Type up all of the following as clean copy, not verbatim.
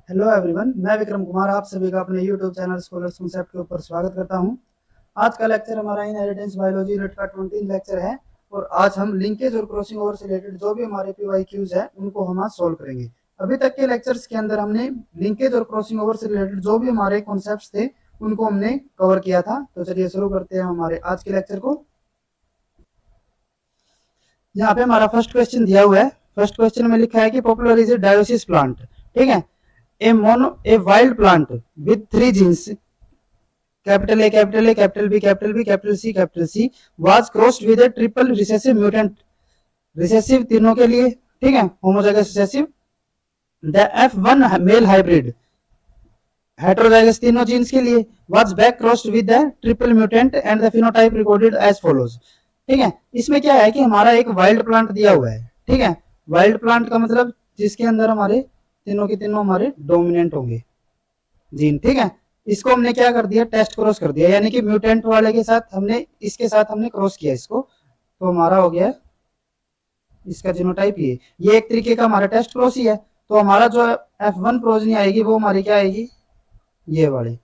Hello everyone, मैं विक्रम कुमार आप सभी का अपने यूट्यूब चैनल स्कॉलर्स कॉन्सेप्ट के ऊपर स्वागत करता हूं। आज का लेक्चर हमारा इनहेरिटेंस बायोलॉजी यूनिट का 20 लेक्चर है और आज हम लिंकेज और क्रॉसिंग ओवर से रिलेटेड जो भी हमारे पीवाईक्यूज है उनको हम आज सोल्व करेंगे। अभी तक के लेक्चर्स के अंदर हमने लिंकेज और क्रॉसिंग ओवर से रिलेटेड जो भी हमारे कॉन्सेप्ट थे उनको हमने कवर किया था। तो चलिए शुरू करते हैं हमारे आज के लेक्चर को। यहाँ पे हमारा फर्स्ट क्वेश्चन दिया हुआ है। फर्स्ट क्वेश्चन में लिखा है कि poplar is a dioecious plant. ठीक है, a wild plant with 3 genes capital A capital A capital B capital B capital C was crossed with a triple recessive mutant. Recessive तीनों के लिए, ठीक है, homozygous recessive. The F1 male hybrid heterozygous तीनों genes के लिए was back crossed with the triple mutant and the phenotype recorded as follows. ठीक है, इसमें क्या है कि हमारा एक वाइल्ड प्लांट दिया हुआ है। ठीक है, वाइल्ड प्लांट का मतलब जिसके अंदर हमारे तीनों के तीनों हमारे डोमिनेंट होंगे जीन। ठीक है, इसको हमने क्या कर दिया, टेस्ट क्रॉस कर दिया, यानी कि म्यूटेंट वाले के साथ हमने इसके साथ हमने क्रॉस किया इसको, तो हमारा हो गया इसका जीनोटाइप ये एक तरीके का हमारा टेस्ट क्रॉस ही है। तो हमारा जो F1 प्रोजनी आएगी वो हमारी क्या आएगी, ये वाली।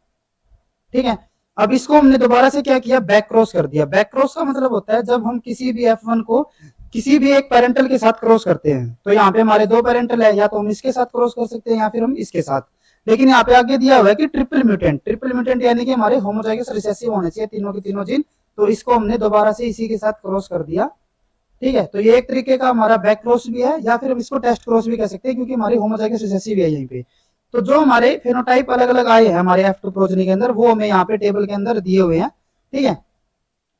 ठीक है, अब इसको हमने दोबारा से क्या किया, बैक क्रॉस कर दिया। बैक क्रॉस का मतलब होता है जब हम किसी भी F1 को किसी भी एक पेरेंटल के साथ क्रॉस करते हैं। तो यहाँ पे हमारे दो पेरेंटल है, या तो हम इसके साथ क्रॉस कर सकते हैं या फिर हम इसके साथ। लेकिन यहाँ पे आगे दिया हुआ है कि ट्रिपल म्यूटेंट। ट्रिपल म्यूटेंट यानी कि हमारे होमोजाइगस रिसेसिव होने चाहिए तीनों के तीनों जीन। तो इसको हमने दोबारा से इसी के साथ क्रॉस कर दिया। ठीक है, तो ये एक तरीके का हमारा बैक क्रॉस भी है, या फिर हम इसको टेस्ट क्रॉस भी कह सकते हैं, क्योंकि हमारी होमोजाइगस रिसेसिव है यहीं पे। तो जो हमारे फेनोटाइप अलग अलग आए हैं हमारे F2 प्रोजनी के अंदर, वो हमें यहाँ पे टेबल के अंदर दिए हुए हैं। ठीक है,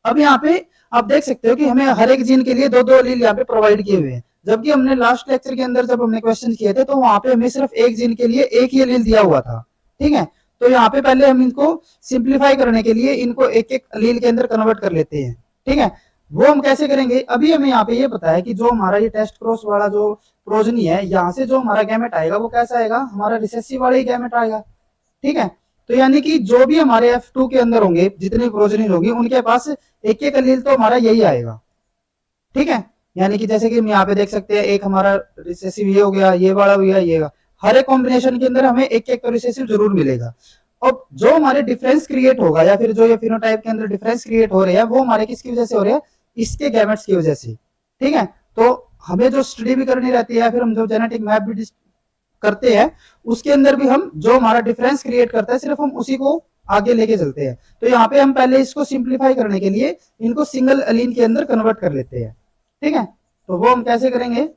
अब यहाँ पे आप देख सकते हो कि हमें हर एक जीन के लिए दो दो एलील यहाँ पे प्रोवाइड किए हुए हैं। जबकि हमने लास्ट लेक्चर के अंदर जब हमने क्वेश्चन किए थे तो वहां पे हमें सिर्फ एक जीन के लिए एक ही एलील दिया हुआ था। ठीक है, तो यहाँ पे पहले हम इनको सिंप्लीफाई करने के लिए इनको एक एक एलील के अंदर कन्वर्ट कर लेते हैं। ठीक है, वो हम कैसे करेंगे, अभी हमें यहाँ पे ये पता है कि जो हमारा ये टेस्ट क्रॉस वाला जो प्रोजनी है, यहाँ से जो हमारा गैमेट आएगा वो कैसा आएगा, हमारा रिसेसिव वाला ही गैमेट आएगा। ठीक है, तो यानी कि जो भी हमारे F2 के अंदर होंगे जितनी प्रोजनी होगी उनके पास एक एक एलील तो हमारा यही आएगा। ठीक है, यानी कि जैसे कि हम यहाँ पे देख सकते हैं एक हमारा रिसेसिव ये हो गया, ये वाला हो गया, ये हर एक कॉम्बिनेशन के अंदर हमें एक एक तो रिसेसिव जरूर मिलेगा। अब जो हमारे डिफरेंस क्रिएट होगा या फिर जो ये फिनोटाइप के अंदर डिफरेंस क्रिएट हो रहे हैं वो हमारे किसकी वजह से हो रहे हैं, इसके गैमेट्स की वजह से। ठीक है, तो हमें जो स्टडी भी करनी रहती है, फिर हम जो जेनेटिक मैप भी करते हैं उसके अंदर भी हम जो हमारा डिफरेंस क्रिएट करता है सिर्फ हम उसी को आगे लेके चलते हैं। तो यहाँ पे हम पहले इसको सिंप्लीफाई करने के लिए इनको सिंगल एलीन के अंदर कन्वर्ट कर लेते हैं। ठीक है, तो वो हम कैसे करेंगे,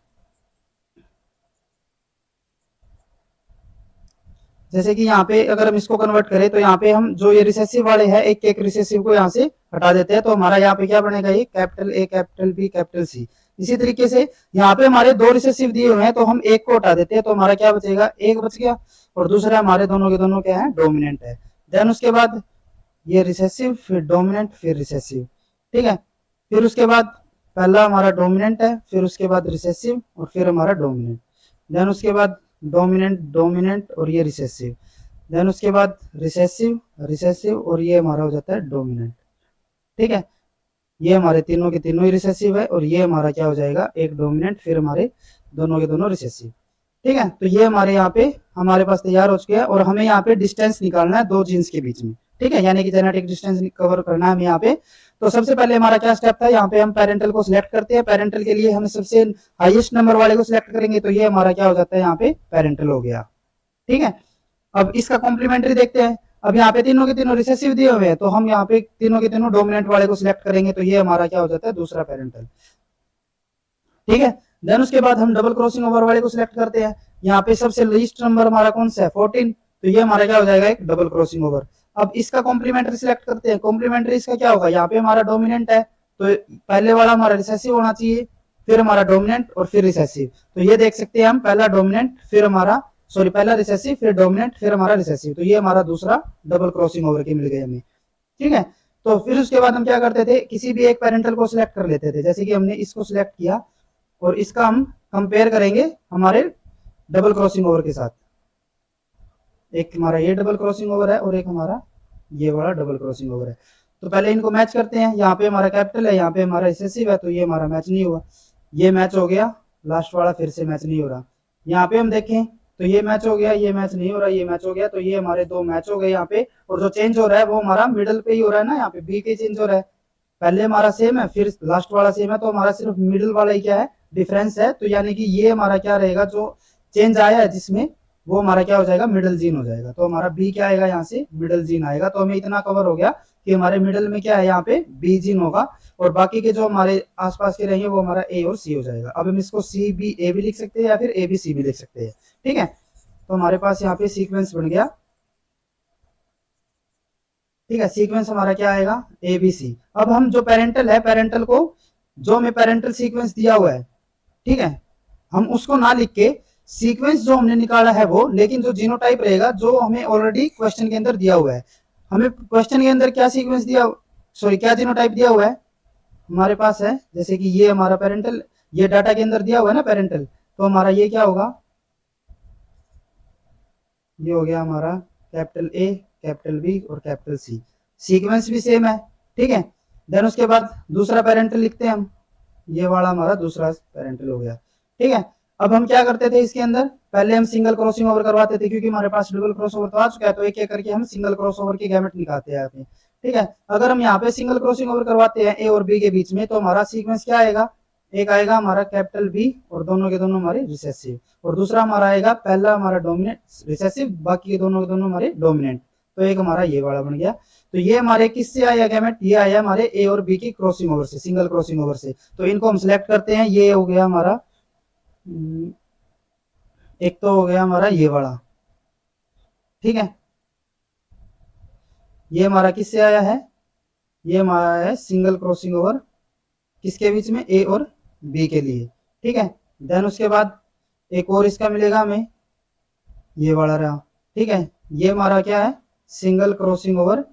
जैसे कि यहाँ पे अगर हम इसको कन्वर्ट करें तो यहाँ पे हम जो ये रिसेसिव वाले हैं एक एक रिसेसिव को यहाँ से हटा देते हैं। तो हमारा यहाँ पे क्या बनेगा, ये capital A capital B capital C. इसी तरीके से यहाँ पे हमारे दो रिसेसिव दिए हुए हैं तो हम एक को हटा देते हैं, तो हमारा क्या बचेगा, एक बच गया, और दूसरा हमारे दोनों के दोनों क्या है, डोमिनेंट है। देन उसके बाद ये रिसेसिव फिर डोमिनेंट फिर रिसेसिव। ठीक है, फिर उसके बाद पहला हमारा डोमिनेंट है, फिर उसके बाद रिसेसिव और फिर हमारा डोमिनेंट। देन उसके बाद डोमिनेंट डोमिनेंट और ये रिसेसिव। देन उसके बाद रिसेसिव रिसेसिव और ये हमारा हो जाता है डोमिनेंट। ठीक है, ये हमारे तीनों के तीनों ही रिसेसिव है और ये हमारा क्या हो जाएगा, एक डोमिनेंट फिर हमारे दोनों के दोनों रिसेसिव। ठीक है, तो ये हमारे यहाँ पे हमारे पास तैयार हो चुके हैं और हमें यहाँ पे डिस्टेंस निकालना है दो जीन्स के बीच में। ठीक है, यानी कि जेनेटिक डिस्टेंस कवर करना है हमें यहाँ पे। तो सबसे पहले हमारा क्या स्टेप था, यहाँ पे हम पेरेंटल को सिलेक्ट करते हैं। पेरेंटल के लिए हम सबसे हाईएस्ट नंबर वाले को सिलेक्ट करेंगे, तो ये हमारा क्या हो जाता है, यहाँ पे पेरेंटल हो गया। ठीक है, अब इसका कॉम्प्लीमेंट्री देखते हैं। अब यहाँ पे तीनों के तीनों रिसेसिव दिए हुए हैं तो हम यहाँ पे तीनों के तीनों डोमिनेंट वाले को सिलेक्ट करेंगे, तो ये हमारा क्या हो जाता है, दूसरा पेरेंटल। ठीक है, देन उसके बाद हम डबल क्रॉसिंग ओवर वाले को सिलेक्ट करते हैं। यहाँ पे सबसे लीस्ट नंबर हमारा कौन सा है, 14, तो ये हमारा क्या हो जाएगा, एक डबल क्रॉसिंग ओवर। अब इसका कॉम्प्लीमेंट्री सिलेक्ट करते हैं। कॉम्प्लीमेंट्री इसका क्या होगा, यहाँ पे हमारा डोमिनेंट है तो पहले वाला हमारा रिसेसिव होना चाहिए, फिर हमारा डोमिनेंट और फिर रिसेसिव। तो ये देख सकते हैं हम, पहला डोमिनेंट फिर हमारा सॉरी पहला रिसेसिव फिर डोमिनेंट फिर हमारा रिसेसिव, तो ये हमारा दूसरा डबल क्रॉसिंग ओवर की मिल गई हमें। ठीक है, तो फिर उसके बाद हम क्या करते थे, किसी भी एक पेरेंटल को सिलेक्ट कर लेते थे। जैसे कि हमने इसको सिलेक्ट किया और इसका हम कंपेयर करेंगे हमारे डबल क्रॉसिंग ओवर के साथ। एक हमारा ये डबल क्रॉसिंग ओवर है और एक हमारा ये वाला डबल क्रॉसिंग ओवर है। तो पहले इनको मैच करते हैं। यहाँ पे हमारा कैपिटल है, यहाँ पे हमारा रिसेसिव है, तो ये हमारा मैच नहीं हुआ। ये मैच हो गया, लास्ट वाला फिर से मैच नहीं हो रहा। यहाँ पे हम देखें तो ये मैच हो गया, ये मैच नहीं हो रहा, ये मैच हो गया, तो ये हमारे दो मैच हो गए यहाँ पे। और जो चेंज हो रहा है वो हमारा मिडल पे ही हो रहा है ना, यहाँ पे बी पे चेंज हो रहा है। पहले हमारा सेम है, फिर लास्ट वाला सेम है, तो हमारा सिर्फ मिडिल वाला ही क्या है, डिफरेंस है। तो यानी कि ये हमारा क्या रहेगा, जो चेंज आया है जिसमें, वो हमारा क्या हो जाएगा, मिडल जीन हो जाएगा। तो हमारा बी क्या आएगा, यहाँ से मिडल जीन आएगा। तो हमें इतना कवर हो गया कि हमारे मिडल में क्या है, यहाँ पे बी जीन होगा, और बाकी के जो हमारे आसपास के रहेंगे वो हमारा ए और सी हो जाएगा। अब हम इसको सी बी ए भी लिख सकते हैं या फिर ए बी सी भी लिख सकते हैं। ठीक है, तो हमारे पास यहाँ पे सीक्वेंस बन गया। ठीक है, सीक्वेंस हमारा क्या आएगा, ए बी सी। अब हम जो पेरेंटल है, पेरेंटल को, जो हमें पेरेंटल सीक्वेंस दिया हुआ है, ठीक है, हम उसको ना लिख के सीक्वेंस जो हमने निकाला है वो, लेकिन जो जीनोटाइप रहेगा जो हमें ऑलरेडी क्वेश्चन के अंदर दिया हुआ है। हमें क्वेश्चन के अंदर क्या सीक्वेंस दिया, सॉरी क्या जीनोटाइप दिया हुआ है हमारे पास है, जैसे कि ये हमारा पेरेंटल, ये डाटा के अंदर दिया हुआ है ना पेरेंटल, तो हमारा ये क्या होगा, ये हो गया हमारा कैपिटल ए, कैपिटल बी और कैपिटल सी। सीक्वेंस भी सेम है। ठीक है, देन उसके बाद दूसरा पेरेंटल लिखते हैं हम, ये वाला हमारा दूसरा पेरेंटल हो गया। ठीक है, अब हम क्या करते थे इसके अंदर, पहले हम सिंगल क्रॉसिंग ओवर करवाते थे, क्योंकि हमारे पास डबल क्रॉस ओवर तो आ चुका है, तो एक एक करके हम सिंगल क्रॉस ओवर की गैमेट निकालते हैं यहाँ पे। ठीक है, अगर हम यहाँ पे सिंगल क्रॉसिंग ओवर करवाते हैं ए और बी के बीच में, तो हमारा सीक्वेंस क्या आएगा, एक आएगा हमारा कैपिटल बी और दोनों के दोनों हमारे रिसेसिव, और दूसरा हमारा आएगा, पहला हमारा डोमिनेंट रिसेसिव, बाकी के दोनों के दोनों हमारे डोमिनेंट। तो एक हमारा ये वाला बन गया। तो ये हमारे किससे आया गैमेट, ये आया हमारे ए और बी की क्रॉसिंग ओवर से, सिंगल क्रॉसिंग ओवर से। तो इनको हम सिलेक्ट करते हैं, ये हो गया हमारा, एक तो हो गया हमारा ये वाला। ठीक है, ये हमारा किससे आया है, ये हमारा है सिंगल क्रॉसिंग ओवर, किसके बीच में, ए और बी के लिए। ठीक है, देन उसके बाद एक और इसका मिलेगा हमें, ये वाला रहा। ठीक है, ये हमारा क्या है, single crossing over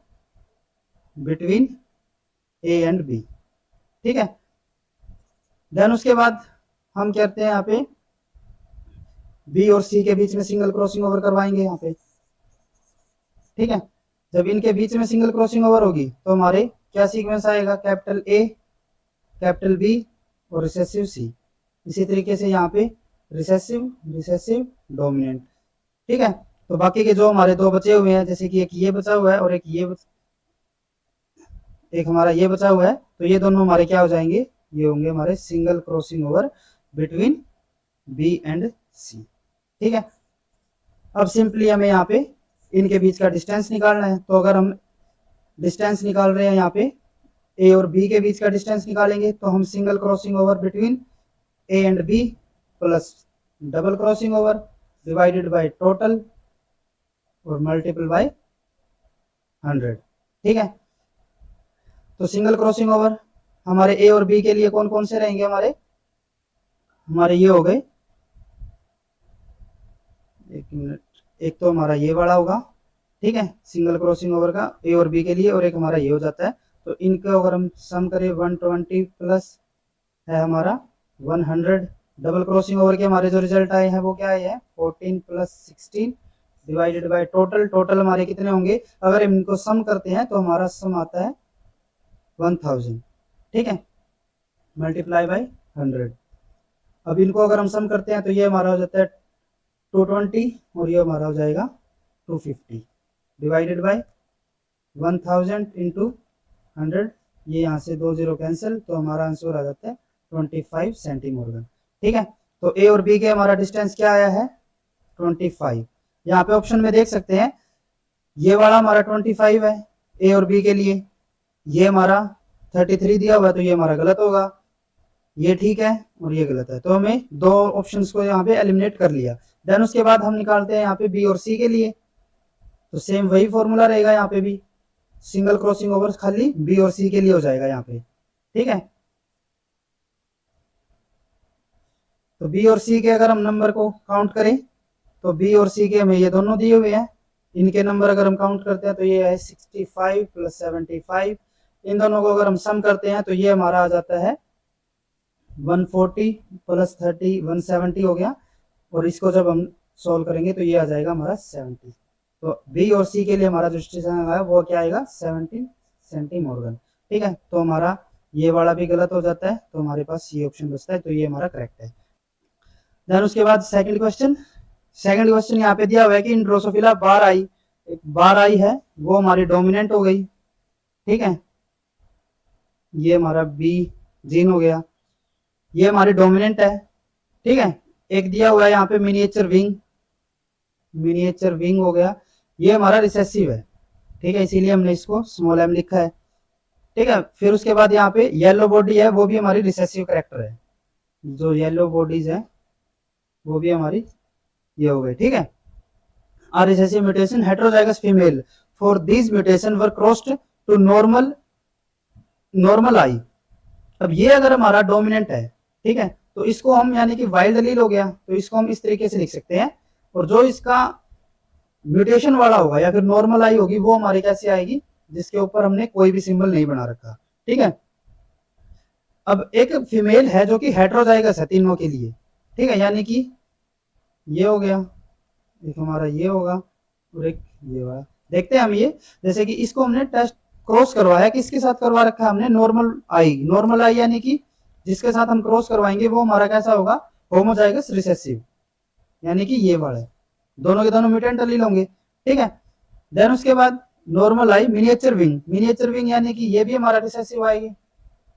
between A and B. ठीक है, देन उसके बाद हम कहते हैं यहाँ पे बी और सी के बीच में सिंगल क्रॉसिंग ओवर करवाएंगे यहाँ पे। ठीक है, जब इनके बीच में सिंगल क्रॉसिंग ओवर होगी तो हमारे क्या सीक्वेंस आएगा, कैपिटल ए, कैपिटल बी और रिसेसिव सी। इसी तरीके से यहाँ पे रिसेसिव रिसेसिव डोमिनेंट। ठीक है, तो बाकी के जो हमारे दो बचे हुए हैं, जैसे कि एक ये बचा हुआ है और एक ये एक हमारा ये बचा हुआ है, तो ये दोनों हमारे क्या हो जाएंगे, ये होंगे हमारे single crossing over between B and C. ठीक है, अब सिंपली हमें यहाँ पे इनके बीच का डिस्टेंस निकालना है। तो अगर हम डिस्टेंस निकाल रहे हैं यहाँ पे ए और बी के बीच का डिस्टेंस निकालेंगे, तो हम single crossing over between A and B plus double crossing over divided by total और मल्टीपल बाय 100। ठीक है, तो सिंगल क्रॉसिंग ओवर हमारे ए और बी के लिए कौन कौन से रहेंगे, हमारे ये हो गए, एक मिनट, एक तो हमारा ये वाला होगा। ठीक है, सिंगल क्रॉसिंग ओवर का ए और बी के लिए, और एक हमारा ये हो जाता है। तो इनको अगर हम सम करें, 120 प्लस है हमारा 100, डबल क्रॉसिंग ओवर के हमारे जो रिजल्ट आए हैं वो क्या आए हैं, 14 plus 16 divided by total. Total हमारे कितने होंगे, अगर हम इनको सम करते हैं तो हमारा सम आता है 1000। ठीक है, मल्टीप्लाई बाय 100। अब इनको अगर हम सम करते हैं तो ये हमारा हो जाता है 220 और ये हमारा हो जाएगा 250 डिवाइडेड बाय 1000 इंटू 100। ये यहाँ से 2 0 कैंसिल, तो हमारा आंसर आ जाता है 25 सेंटीमोर्गन। ठीक है, तो ए और बी के हमारा डिस्टेंस क्या आया है, 25। यहाँ पे ऑप्शन में देख सकते हैं, ये वाला हमारा 25 है ए और बी के लिए, ये हमारा 33 दिया हुआ है, तो ये हमारा गलत होगा, ये ठीक है और ये गलत है। तो हमें दो ऑप्शंस को यहाँ पे एलिमिनेट कर लिया। देन उसके बाद हम निकालते हैं यहाँ पे बी और सी के लिए, तो सेम वही फॉर्मूला रहेगा यहाँ पे भी, सिंगल क्रॉसिंग ओवर खाली बी और सी के लिए हो जाएगा यहाँ पे। ठीक है, तो बी और सी के अगर हम नंबर को काउंट करें, तो बी और सी के हमें ये दोनों दिए हुए हैं, इनके नंबर अगर हम काउंट करते हैं तो ये है 65 प्लस 75। इन दोनों को अगर हम सम करते हैं तो ये हमारा आ जाता है 140 प्लस 30 170 हो गया, और इसको जब हम सोल्व करेंगे तो ये आ जाएगा हमारा 70। तो बी और सी के लिए हमारा जो डिस्टेंस आया वो क्या आएगा, 70 सेंटीमोर्गन। ठीक है, तो हमारा ये वाला भी गलत हो जाता है, तो हमारे पास ये ऑप्शन बचता है, तो ये हमारा करेक्ट है। देन उसके बाद सेकंड क्वेश्चन, सेकंड क्वेश्चन यहाँ पे दिया हुआ है कि इन ड्रोसोफिला बार आई, एक बार आई है वो हमारी डोमिनेंट हो गई, ठीक है, ये हमारा बी जीन हो गया, ये हमारी डोमिनेंट है, ठीक है। एक दिया हुआ है यहाँ पे मिनिएचर विंग, मिनिएचर विंग हो गया, ये हमारा रिसेसिव है, ठीक है, इसीलिए हमने इसको स्मॉल एम लिखा है, ठीक है। फिर उसके बाद यहाँ पे येलो बॉडी है, वो भी हमारी रिसेसिव कैरेक्टर है, जो येलो बॉडीज है वो भी हमारी ये हो गई, ठीक है। Are recessive mutation heterozygous female for this mutation were crossed to normal, normal आई। अब ये अगर हमारा डोमिनेंट है, ठीक है, तो इसको हम यानी कि वाइल्ड एलील हो गया, तो इसको हम इस तरीके से लिख सकते हैं, और जो इसका म्यूटेशन वाला होगा या फिर नॉर्मल आई होगी वो हमारी कैसे आएगी, जिसके ऊपर हमने कोई भी सिंबल नहीं बना रखा, ठीक है। अब एक फीमेल है जो कि हेटेरोजाइगस है तीनों के लिए, ठीक है, यानी कि ये हो गया, एक हमारा ये होगा और एक ये होगा। देखते हैं हम ये, जैसे कि इसको हमने टेस्ट क्रॉस करवाया, किसके साथ करवा रखा है हमने, नॉर्मल आई, नॉर्मल आई यानी कि जिसके साथ हम क्रॉस करवाएंगे वो हमारा कैसा होगा, होमोजाइगस रिसेसिव, यानी कि ये वाला, दोनों के दोनों म्यूटेंट एलील होंगे, ठीक है। देन उसके बाद नॉर्मल आई मिनिएचर विंग, मिनिएचर विंग यानी कि ये भी हमारा रिसेसिव आएगी,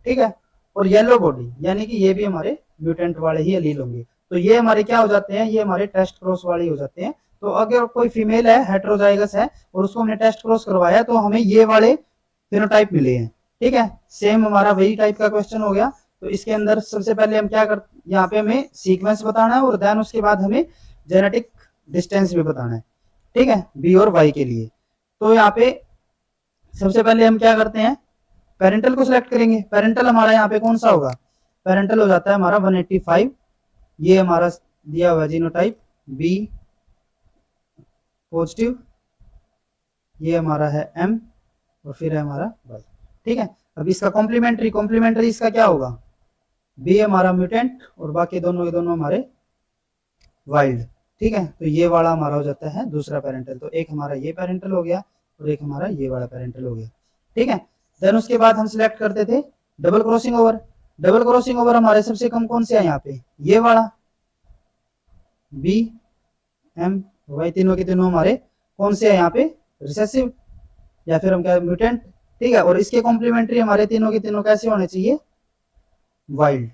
ठीक है, और येलो बॉडी यानी कि ये भी हमारे म्यूटेंट वाले ही एलील होंगे, तो ये हमारे क्या हो जाते हैं, ये हमारे टेस्ट क्रॉस वाले हो जाते हैं। तो अगर कोई फीमेल है हेटेरोजाइगस है और उसको हमने टेस्ट क्रॉस करवाया तो हमें ये वाले फिनोटाइप मिले हैं, ठीक है। सेम हमारा वही टाइप का क्वेश्चन हो गया, तो इसके अंदर सबसे पहले हम क्या कर, यहाँ पे हमें सीक्वेंस बताना है और देन उसके बाद हमें जेनेटिक डिस्टेंस भी बताना है, ठीक है, बी और वाई के लिए। तो यहाँ पे सबसे पहले हम क्या करते हैं, पेरेंटल को सिलेक्ट करेंगे, पेरेंटल हमारा यहाँ पे कौन सा होगा, पेरेंटल हो जाता है हमारा 185, ये हमारा दिया हुआ जीनोटाइप बी पॉजिटिव, ये हमारा है एम और फिर है हमारा वाई, ठीक है। अब इसका कॉम्प्लीमेंट्री, कॉम्प्लीमेंट्री इसका क्या होगा, बी हमारा म्यूटेंट और बाकी दोनों के दोनों हमारे वाइल्ड, ठीक है। तो ये वाला हमारा हो जाता है दूसरा पेरेंटल, तो एक हमारा ये पेरेंटल हो गया और एक हमारा ये वाला पेरेंटल हो गया, ठीक है। देन उसके बाद हम सिलेक्ट करते थे double crossing over, double crossing over हमारे सबसे कम कौन से है यहाँ पे, ये वाला बी एम वाई, तीनों के तीनों हमारे कौन से है यहाँ पे, रिसेसिव या फिर हम क्या म्यूटेंट, ठीक है। और इसके कॉम्प्लीमेंट्री हमारे तीनों के तीनों कैसे होने चाहिए, वाइल्ड।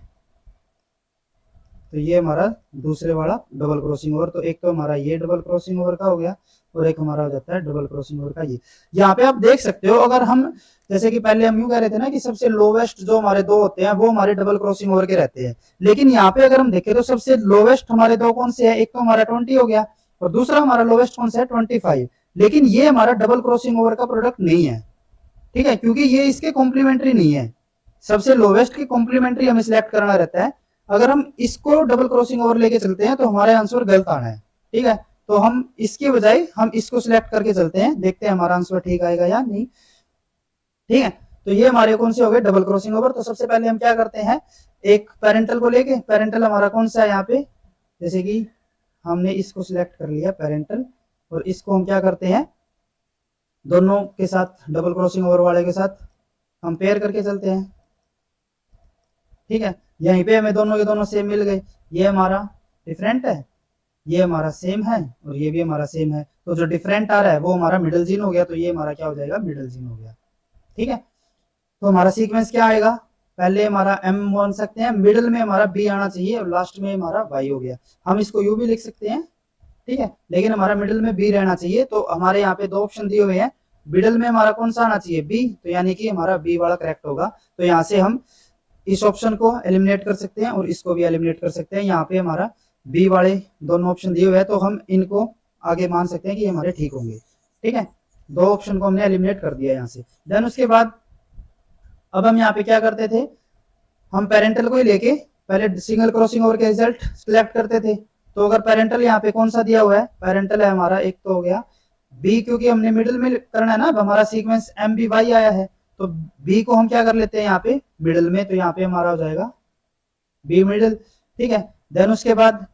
तो ये हमारा दूसरे वाला डबल क्रॉसिंग ओवर, तो एक तो हमारा ये डबल क्रॉसिंग ओवर का हो गया और एक हमारा हो जाता है डबल क्रॉसिंग ओवर का ये। यहाँ पे आप देख सकते हो, अगर हम जैसे कि पहले हम यूं कह रहे थे ना कि सबसे लोवेस्ट जो हमारे दो होते हैं वो हमारे डबल क्रॉसिंग ओवर के रहते हैं, लेकिन यहाँ पे अगर हम देखें तो सबसे लोवेस्ट हमारे दो कौन से है, एक तो हमारा 20 हो गया और दूसरा हमारा लोवेस्ट कौन सा है 25, लेकिन ये हमारा डबल क्रॉसिंग ओवर का प्रोडक्ट नहीं है, ठीक है, क्योंकि ये इसके कॉम्प्लीमेंट्री नहीं है, सबसे लोवेस्ट की कॉम्प्लीमेंट्री हमें सिलेक्ट करना रहता है। अगर हम इसको डबल क्रॉसिंग ओवर लेके चलते हैं तो हमारे आंसर गलत आना है, ठीक है, तो हम इसके बजाय हम इसको सिलेक्ट करके चलते हैं, देखते हैं हमारा आंसर ठीक आएगा या नहीं, ठीक है। तो ये हमारे कौन से हो गए डबल क्रॉसिंग ओवर। तो सबसे पहले हम क्या करते हैं, एक पेरेंटल को लेके, पेरेंटल हमारा कौन सा है यहाँ पे, जैसे कि हमने इसको सिलेक्ट कर लिया पेरेंटल, और इसको हम क्या करते हैं दोनों के साथ डबल क्रॉसिंग ओवर वाले के साथ कंपेयर करके चलते हैं, ठीक है। यहीं पे हमें दोनों के दोनों सेम मिल गए, ये हमारा डिफरेंट है, ये हमारा सेम है और ये भी हमारा सेम है, तो जो डिफरेंट आ रहा है वो हमारा मिडिल जीन हो गया, तो ये हमारा क्या हो जाएगा, मिडिल जीन हो गया, ठीक है। तो हमारा सीक्वेंस क्या आएगा, पहले हमारा एम मान सकते हैं, मिडिल में हमारा बी आना चाहिए और लास्ट में हमारा वाई हो गया। हम इसको यू भी लिख सकते हैं, ठीक है, लेकिन हमारा मिडिल में बी रहना चाहिए। तो हमारे यहाँ पे दो ऑप्शन दिए हुए हैं, मिडिल में हमारा कौन सा आना चाहिए, बी, तो यानी कि हमारा बी वाला करेक्ट होगा। तो यहाँ से हम इस ऑप्शन को एलिमिनेट कर सकते हैं और इसको भी एलिमिनेट कर सकते हैं। यहाँ पे हमारा बी वाले दोनों ऑप्शन दिए हुए हैं, तो हम इनको आगे मान सकते हैं कि हमारे ठीक होंगे, ठीक है। दो ऑप्शन को हमने एलिमिनेट कर दिया यहाँ से। देन उसके बाद अब हम यहाँ पे क्या करते थे, हम पेरेंटल को ही लेके पहले सिंगल क्रॉसिंग ओवर के रिजल्ट सिलेक्ट करते थे। तो अगर पेरेंटल यहाँ पे कौन सा दिया हुआ है, पेरेंटल है हमारा एक तो हो गया बी, क्योंकि हमने मिडिल में करना है ना, अब हमारा सीक्वेंस एम बी वाई आया है, तो बी को हम क्या कर लेते हैं यहाँ पे मिडिल में, तो यहाँ पे हमारा हो जाएगा बी मिडिल, ठीक है। देन उसके बाद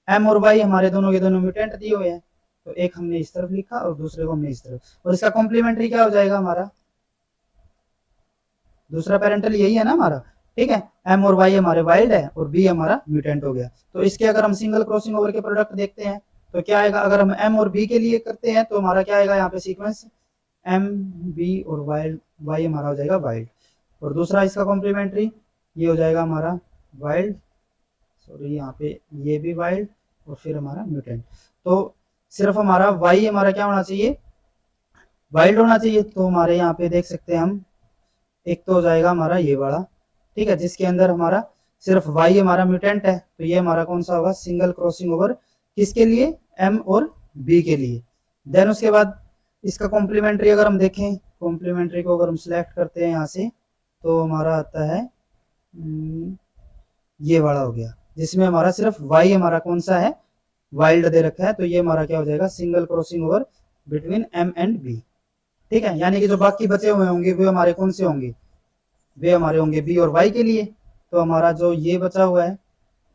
एम और वाई हमारे दोनों के दोनों म्यूटेंट दिए हुए हैं, तो एक हमने इस तरफ लिखा और दूसरे को हमने इस तरफ, और इसका कॉम्प्लीमेंट्री क्या हो जाएगा हमारा, दूसरा पेरेंटल यही है ना हमारा, ठीक है। एम और वाई हमारे वाइल्ड है और बी हमारा म्यूटेंट हो गया। तो इसके अगर हम सिंगल क्रॉसिंग ओवर के प्रोडक्ट देखते हैं, तो क्या आएगा, अगर हम m और b के लिए करते हैं तो हमारा क्या आएगा यहाँ पे सीक्वेंस m b और y हमारा हो जाएगा वाइल्ड, और दूसरा इसका कॉम्प्लीमेंट्री ये हो जाएगा हमारा वाइल्ड, सॉरी यहाँ पे ये भी वाइल्ड और फिर हमारा म्यूटेंट। तो सिर्फ हमारा y हमारा क्या होना चाहिए, वाइल्ड होना चाहिए। तो हमारे यहाँ पे देख सकते हैं हम, एक तो हो जाएगा हमारा ये वाला, ठीक है, जिसके अंदर हमारा सिर्फ y हमारा म्यूटेंट है, तो ये हमारा कौन सा होगा, सिंगल क्रॉसिंग ओवर, किसके लिए, m और b के लिए। देन उसके बाद इसका कॉम्प्लीमेंट्री अगर हम देखें, कॉम्प्लीमेंट्री को अगर हम सिलेक्ट करते हैं यहाँ से, तो हमारा आता है ये वाला हो गया, जिसमें हमारा सिर्फ y हमारा कौन सा है, वाइल्ड दे रखा है। तो ये हमारा क्या हो जाएगा, single crossing over between m and b, ठीक है। यानी कि जो बाकी बचे हुए होंगे वे हमारे कौन से होंगे, वे हमारे होंगे b और y के लिए। तो हमारा जो ये बचा हुआ है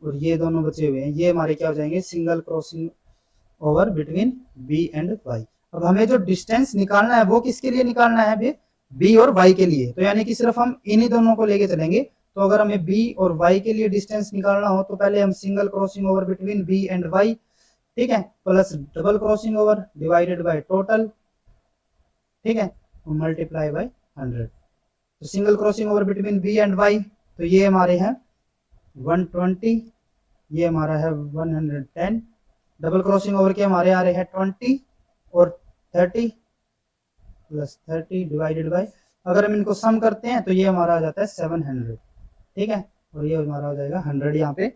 और ये दोनों बचे हुए हैं, ये हमारे क्या हो जाएंगे, single crossing over between b and y। अब हमें जो डिस्टेंस निकालना है वो किसके लिए निकालना है, अभी b और y के लिए। तो यानी कि सिर्फ हम इन्हीं दोनों को लेके चलेंगे। तो अगर हमें b और y के लिए डिस्टेंस निकालना हो तो पहले हम single crossing over between b and y, ठीक है, plus double crossing over divided by total, ठीक है, मल्टीप्लाई बाय 100। तो single crossing over between b and y, तो ये हमारे हैं 120, ये हमारा है 110, डबल क्रॉसिंग ओवर के हमारे आ रहे हैं 20 और 30 प्लस 30 डिवाइडेड बाय, अगर हम इनको सम करते हैं तो ये हमारा आ जाता है 700, ठीक है, और ये हमारा हो जाएगा 100 यहाँ पे।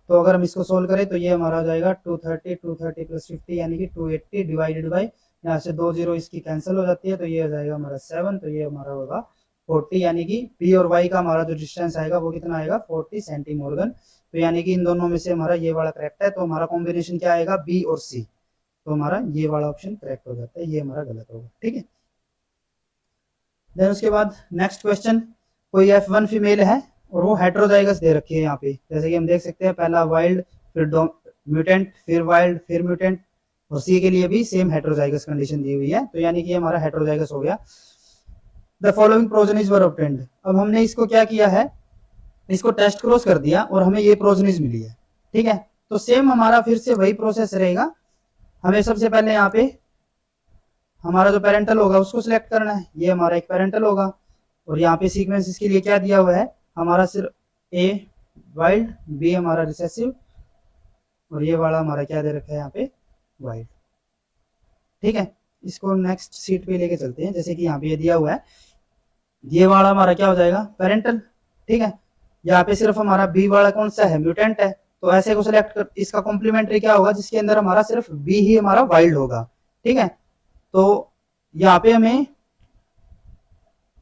तो अगर हम इसको सोल्व करें तो ये हमारा हो जाएगा 230 प्लस 50 यानी कि 280 डिवाइडेड बाय, यहाँ से 2 जीरो इसकी कैंसिल हो जाती है, तो ये हो जाएगा हमारा 7, तो ये हमारा होगा 40, यानी कि p और y का हमारा जो डिस्टेंस आएगा वो कितना आएगा, 40 सेंटीमोर्गन। तो यानी कि इन दोनों में से हमारा ये वाला करेक्ट है, तो हमारा कॉम्बिनेशन क्या आएगा, b और c। तो हमारा ये वाला ऑप्शन करेक्ट हो जाता है, ये हमारा गलत होगा, ठीक है। देन उसके बाद नेक्स्ट क्वेश्चन, कोई F1 फीमेल है और वो हेट्रोजाइगस दे रखी है यहाँ पे, जैसे कि हम देख सकते हैं, पहला वाइल्ड, फिर म्यूटेंट, फिर वाइल्ड, फिर म्यूटेंट, और सी के लिए भी सेम हेट्रोजाइगस कंडीशन दी हुई है। तो यानी कि हमारा हेट्रोजाइगस हो गया। द फॉलोइंग प्रोजेनिज वर ऑब्टेन्ड, अब हमने इसको क्या किया है, इसको टेस्ट क्रॉस कर दिया और हमें ये प्रोजेनिज मिली है, ठीक है। तो सेम हमारा फिर से वही प्रोसेस रहेगा, हमें सबसे पहले यहाँ पे हमारा जो पेरेंटल होगा उसको सिलेक्ट करना है, ये हमारा एक पेरेंटल होगा, और यहाँ पे सीक्वेंस इसके लिए क्या दिया हुआ है, हमारा सिर्फ ए वाइल्ड, बी हमारा रिसेसिव, और ये वाला हमारा क्या दे रखा है यहाँ पे, वाइल्ड, ठीक है। इसको नेक्स्ट सीट पे लेके चलते हैं, जैसे कि यहाँ पे ये दिया हुआ है, ये वाला हमारा क्या हो जाएगा, पेरेंटल, ठीक है। यहाँ पे सिर्फ हमारा बी वाला कौन सा है, म्यूटेंट है, तो ऐसे को सिलेक्ट कर, इसका कॉम्प्लीमेंट्री क्या होगा, जिसके अंदर हमारा सिर्फ बी ही हमारा वाइल्ड होगा, ठीक है। तो यहाँ पे हमें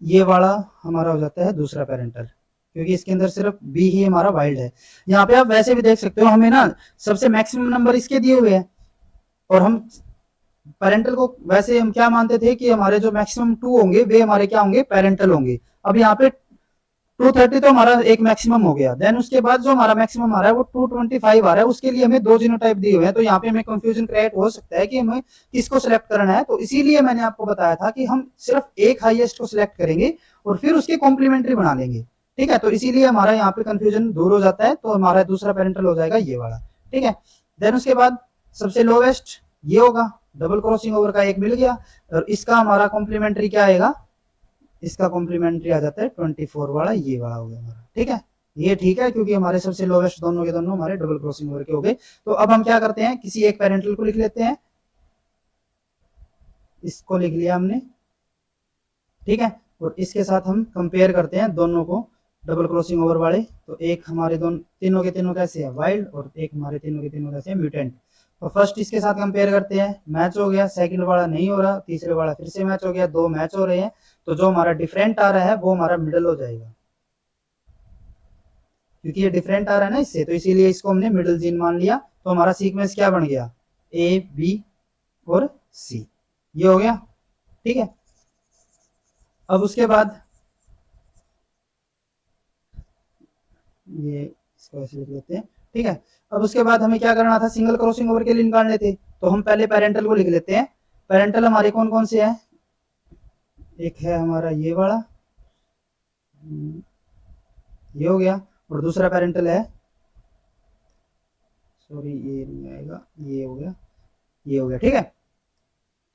ये वाला हमारा हो जाता है दूसरा पेरेंटल, क्योंकि इसके अंदर सिर्फ बी ही हमारा वाइल्ड है। यहाँ पे आप वैसे भी देख सकते हो, हमें ना सबसे मैक्सिमम नंबर इसके दिए हुए हैं, और हम पेरेंटल को वैसे हम क्या मानते थे कि हमारे जो मैक्सिमम 2 होंगे वे हमारे क्या होंगे, पेरेंटल होंगे। अब यहाँ पे 230 तो हमारा एक मैक्सिमम हो गया, देन उसके बाद जो हमारा मैक्सिमम आ रहा है वो 225 आ रहा है, उसके लिए हमें 2 जीनोटाइप दिए हुए हैं। तो यहाँ पे हमें कंफ्यूजन क्रिएट हो सकता है कि हमें किसको सिलेक्ट करना है, तो इसीलिए मैंने आपको बताया था कि हम सिर्फ एक हाईएस्ट को सिलेक्ट करेंगे और फिर उसके कॉम्प्लीमेंट्री बना लेंगे, ठीक है। तो इसीलिए हमारा यहाँ पे कंफ्यूजन दूर हो जाता है, तो हमारा दूसरा पेरेंटल हो जाएगा ये वाला, ठीक है। देन उसके बाद सबसे लोवेस्ट ये होगा, डबल क्रॉसिंग ओवर का एक मिल गया, और इसका हमारा कॉम्प्लीमेंट्री क्या आएगा, इसका कॉम्प्लीमेंट्री आ जाता है 24 वाला, ये वाला हो गया हमारा, ठीक है। ये ठीक है क्योंकि हमारे सबसे लोवेस्ट दोनों के दोनों हमारे डबल क्रॉसिंग ओवर के हो गए। तो अब हम क्या करते हैं, किसी एक पेरेंटल को लिख लेते हैं, इसको लिख लिया हमने, ठीक है, और इसके साथ हम कंपेयर करते हैं दोनों को, डबल क्रॉसिंग ओवर वाले। तो एक हमारे दोनों तीनों के तीनों कैसे है, वाइल्ड, और एक हमारे तीनों के तीनों कैसे है, म्यूटेंट। तो फर्स्ट इसके साथ कंपेयर करते हैं, मैच हो गया, सेकंड वाला नहीं हो रहा, तीसरे वाला फिर से मैच हो गया, 2 मैच हो रहे हैं। तो जो हमारा डिफरेंट आ रहा है वो हमारा मिडल हो जाएगा, क्योंकि ये डिफरेंट आ रहा है ना इससे, तो इसीलिए इसको हमने मिडल जीन मान लिया। तो हमारा सीक्वेंस क्या बन गया, ए बी और सी, ये हो गया, ठीक है। अब उसके बाद ये इसको ऐसे लिख लेते हैं, ठीक है। अब उसके बाद हमें क्या करना था, सिंगल क्रॉसिंग ओवर के लिए निकालने थे, तो हम पहले पेरेंटल को लिख लेते हैं। पेरेंटल हमारे कौन कौन से हैं, एक है हमारा ये वाला, ये हो गया, और दूसरा पेरेंटल है, सॉरी ये नहीं आएगा, ये हो गया, ये हो गया, ठीक है।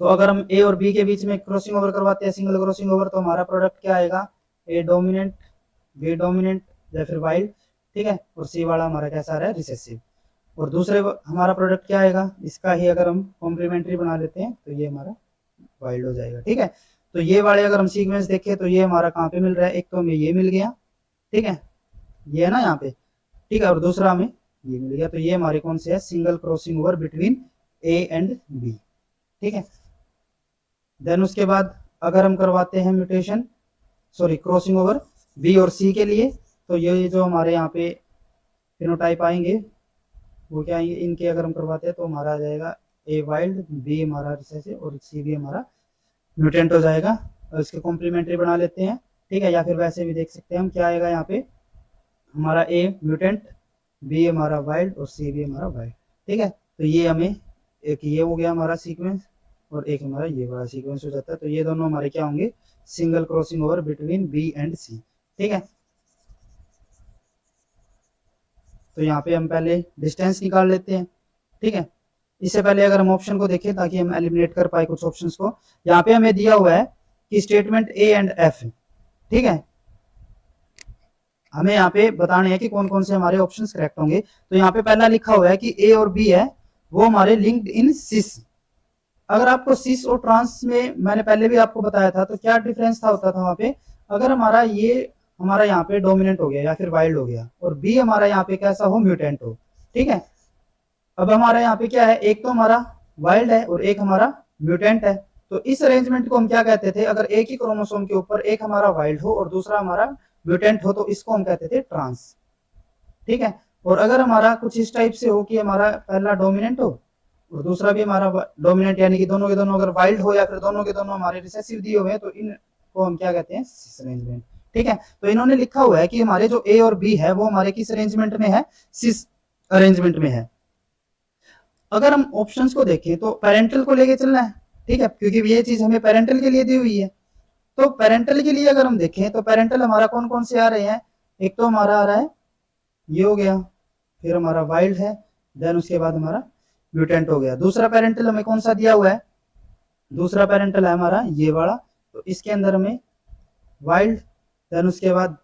तो अगर हम ए और बी के बीच में क्रॉसिंग ओवर करवाते हैं, सिंगल क्रॉसिंग ओवर, तो हमारा प्रोडक्ट क्या आएगा, ए डोमिनेंट, बी डोमिनेंट या फिर वाइल्ड, ठीक है, और सी वाला हमारा कैसा आ रहा है, रिसेसिव। और दूसरे हमारा प्रोडक्ट क्या आएगा, इसका ही अगर हम कॉम्प्लीमेंट्री बना लेते हैं तो ये हमारा वाइल्ड हो जाएगा, ठीक है। तो ये वाले अगर हम सीक्वेंस देखें तो ये हमारा कहाँ पे मिल रहा है, एक तो हमें ये मिल गया, ठीक है, ये है ना यहाँ पे, ठीक है, और दूसरा हमें ये मिल गया। तो ये हमारे कौन से है, single crossing over between A and B, ठीक है। देन उसके बाद अगर हम करवाते हैं mutation, sorry crossing over B और सी के लिए, तो ये जो हमारे यहाँ पे फिनोटाइप आएंगे वो क्या आएंगे, इनके अगर हम करवाते हैं तो हमारा आ जाएगा ए वाइल्ड, बी हमारा रिसेसिव और सी भी हमारा म्यूटेंट हो जाएगा। और इसके कॉम्प्लीमेंट्री बना लेते हैं, ठीक है, या फिर वैसे भी देख सकते हैं हम, क्या आएगा यहाँ पे हमारा ए म्यूटेंट, बी हमारा वाइल्ड और सी भी हमारा वाइल्ड, ठीक है। तो ये हमें एक ये हो गया हमारा सीक्वेंस और एक हमारा ये वाला सीक्वेंस हो जाता है। तो ये दोनों हमारे क्या होंगे, single crossing over between B and C, ठीक है। तो यहाँ पे हम पहले डिस्टेंस निकाल लेते हैं, ठीक है। इससे पहले अगर हम ऑप्शन को देखें ताकि हम एलिमिनेट कर पाए कुछ ऑप्शंस को, यहाँ पे हमें दिया हुआ है कि स्टेटमेंट ए एंड एफ, ठीक है, हमें यहाँ पे बताने हैं कि कौन कौन से हमारे ऑप्शंस करेक्ट होंगे। तो यहाँ पे पहला लिखा हुआ है कि ए और बी है वो हमारे लिंक्ड इन सिस। अगर आपको सिस और ट्रांस में मैंने पहले भी आपको बताया था तो क्या डिफरेंस था होता था वहां पे, अगर हमारा ये हमारा यहाँ पे डोमिनेंट हो गया या फिर वाइल्ड हो गया और बी हमारा यहाँ पे कैसा हो, म्यूटेंट हो, ठीक है। अब हमारा यहाँ पे क्या है, एक तो हमारा वाइल्ड है और एक हमारा म्यूटेंट है। तो इस अरेंजमेंट को हम क्या कहते थे, अगर एक ही क्रोमोसोम के ऊपर एक हमारा वाइल्ड हो और दूसरा हमारा म्यूटेंट हो तो इसको हम कहते थे ट्रांस, ठीक है। और अगर हमारा कुछ इस टाइप से हो कि हमारा पहला डोमिनेंट हो और दूसरा भी हमारा डोमिनेंट, यानी कि दोनों के दोनों अगर वाइल्ड हो या फिर दोनों के दोनों हमारे रिसेसिव दिए हुए हैं, तो इनको हम क्या कहते हैं, सिस अरेंजमेंट, ठीक है। तो इन्होंने लिखा हुआ है कि हमारे जो ए और बी है वो हमारे किस अरेंजमेंट में है, सिस अरेंजमेंट में है। अगर हम ऑप्शंस को देखें तो पेरेंटल को लेके चलना है, ठीक है, क्योंकि ये चीज हमें पेरेंटल के लिए दी हुई है। तो पेरेंटल के लिए अगर हम देखें तो पेरेंटल हमारा कौन कौन से आ रहे हैं, एक तो हमारा आ रहा है ये हो गया, फिर हमारा वाइल्ड है, देन उसके बाद हमारा म्यूटेंट हो गया। दूसरा पेरेंटल हमें कौन सा दिया हुआ है, दूसरा पेरेंटल है हमारा ये वाला, तो इसके अंदर हमें वाइल्ड, देन उसके बाद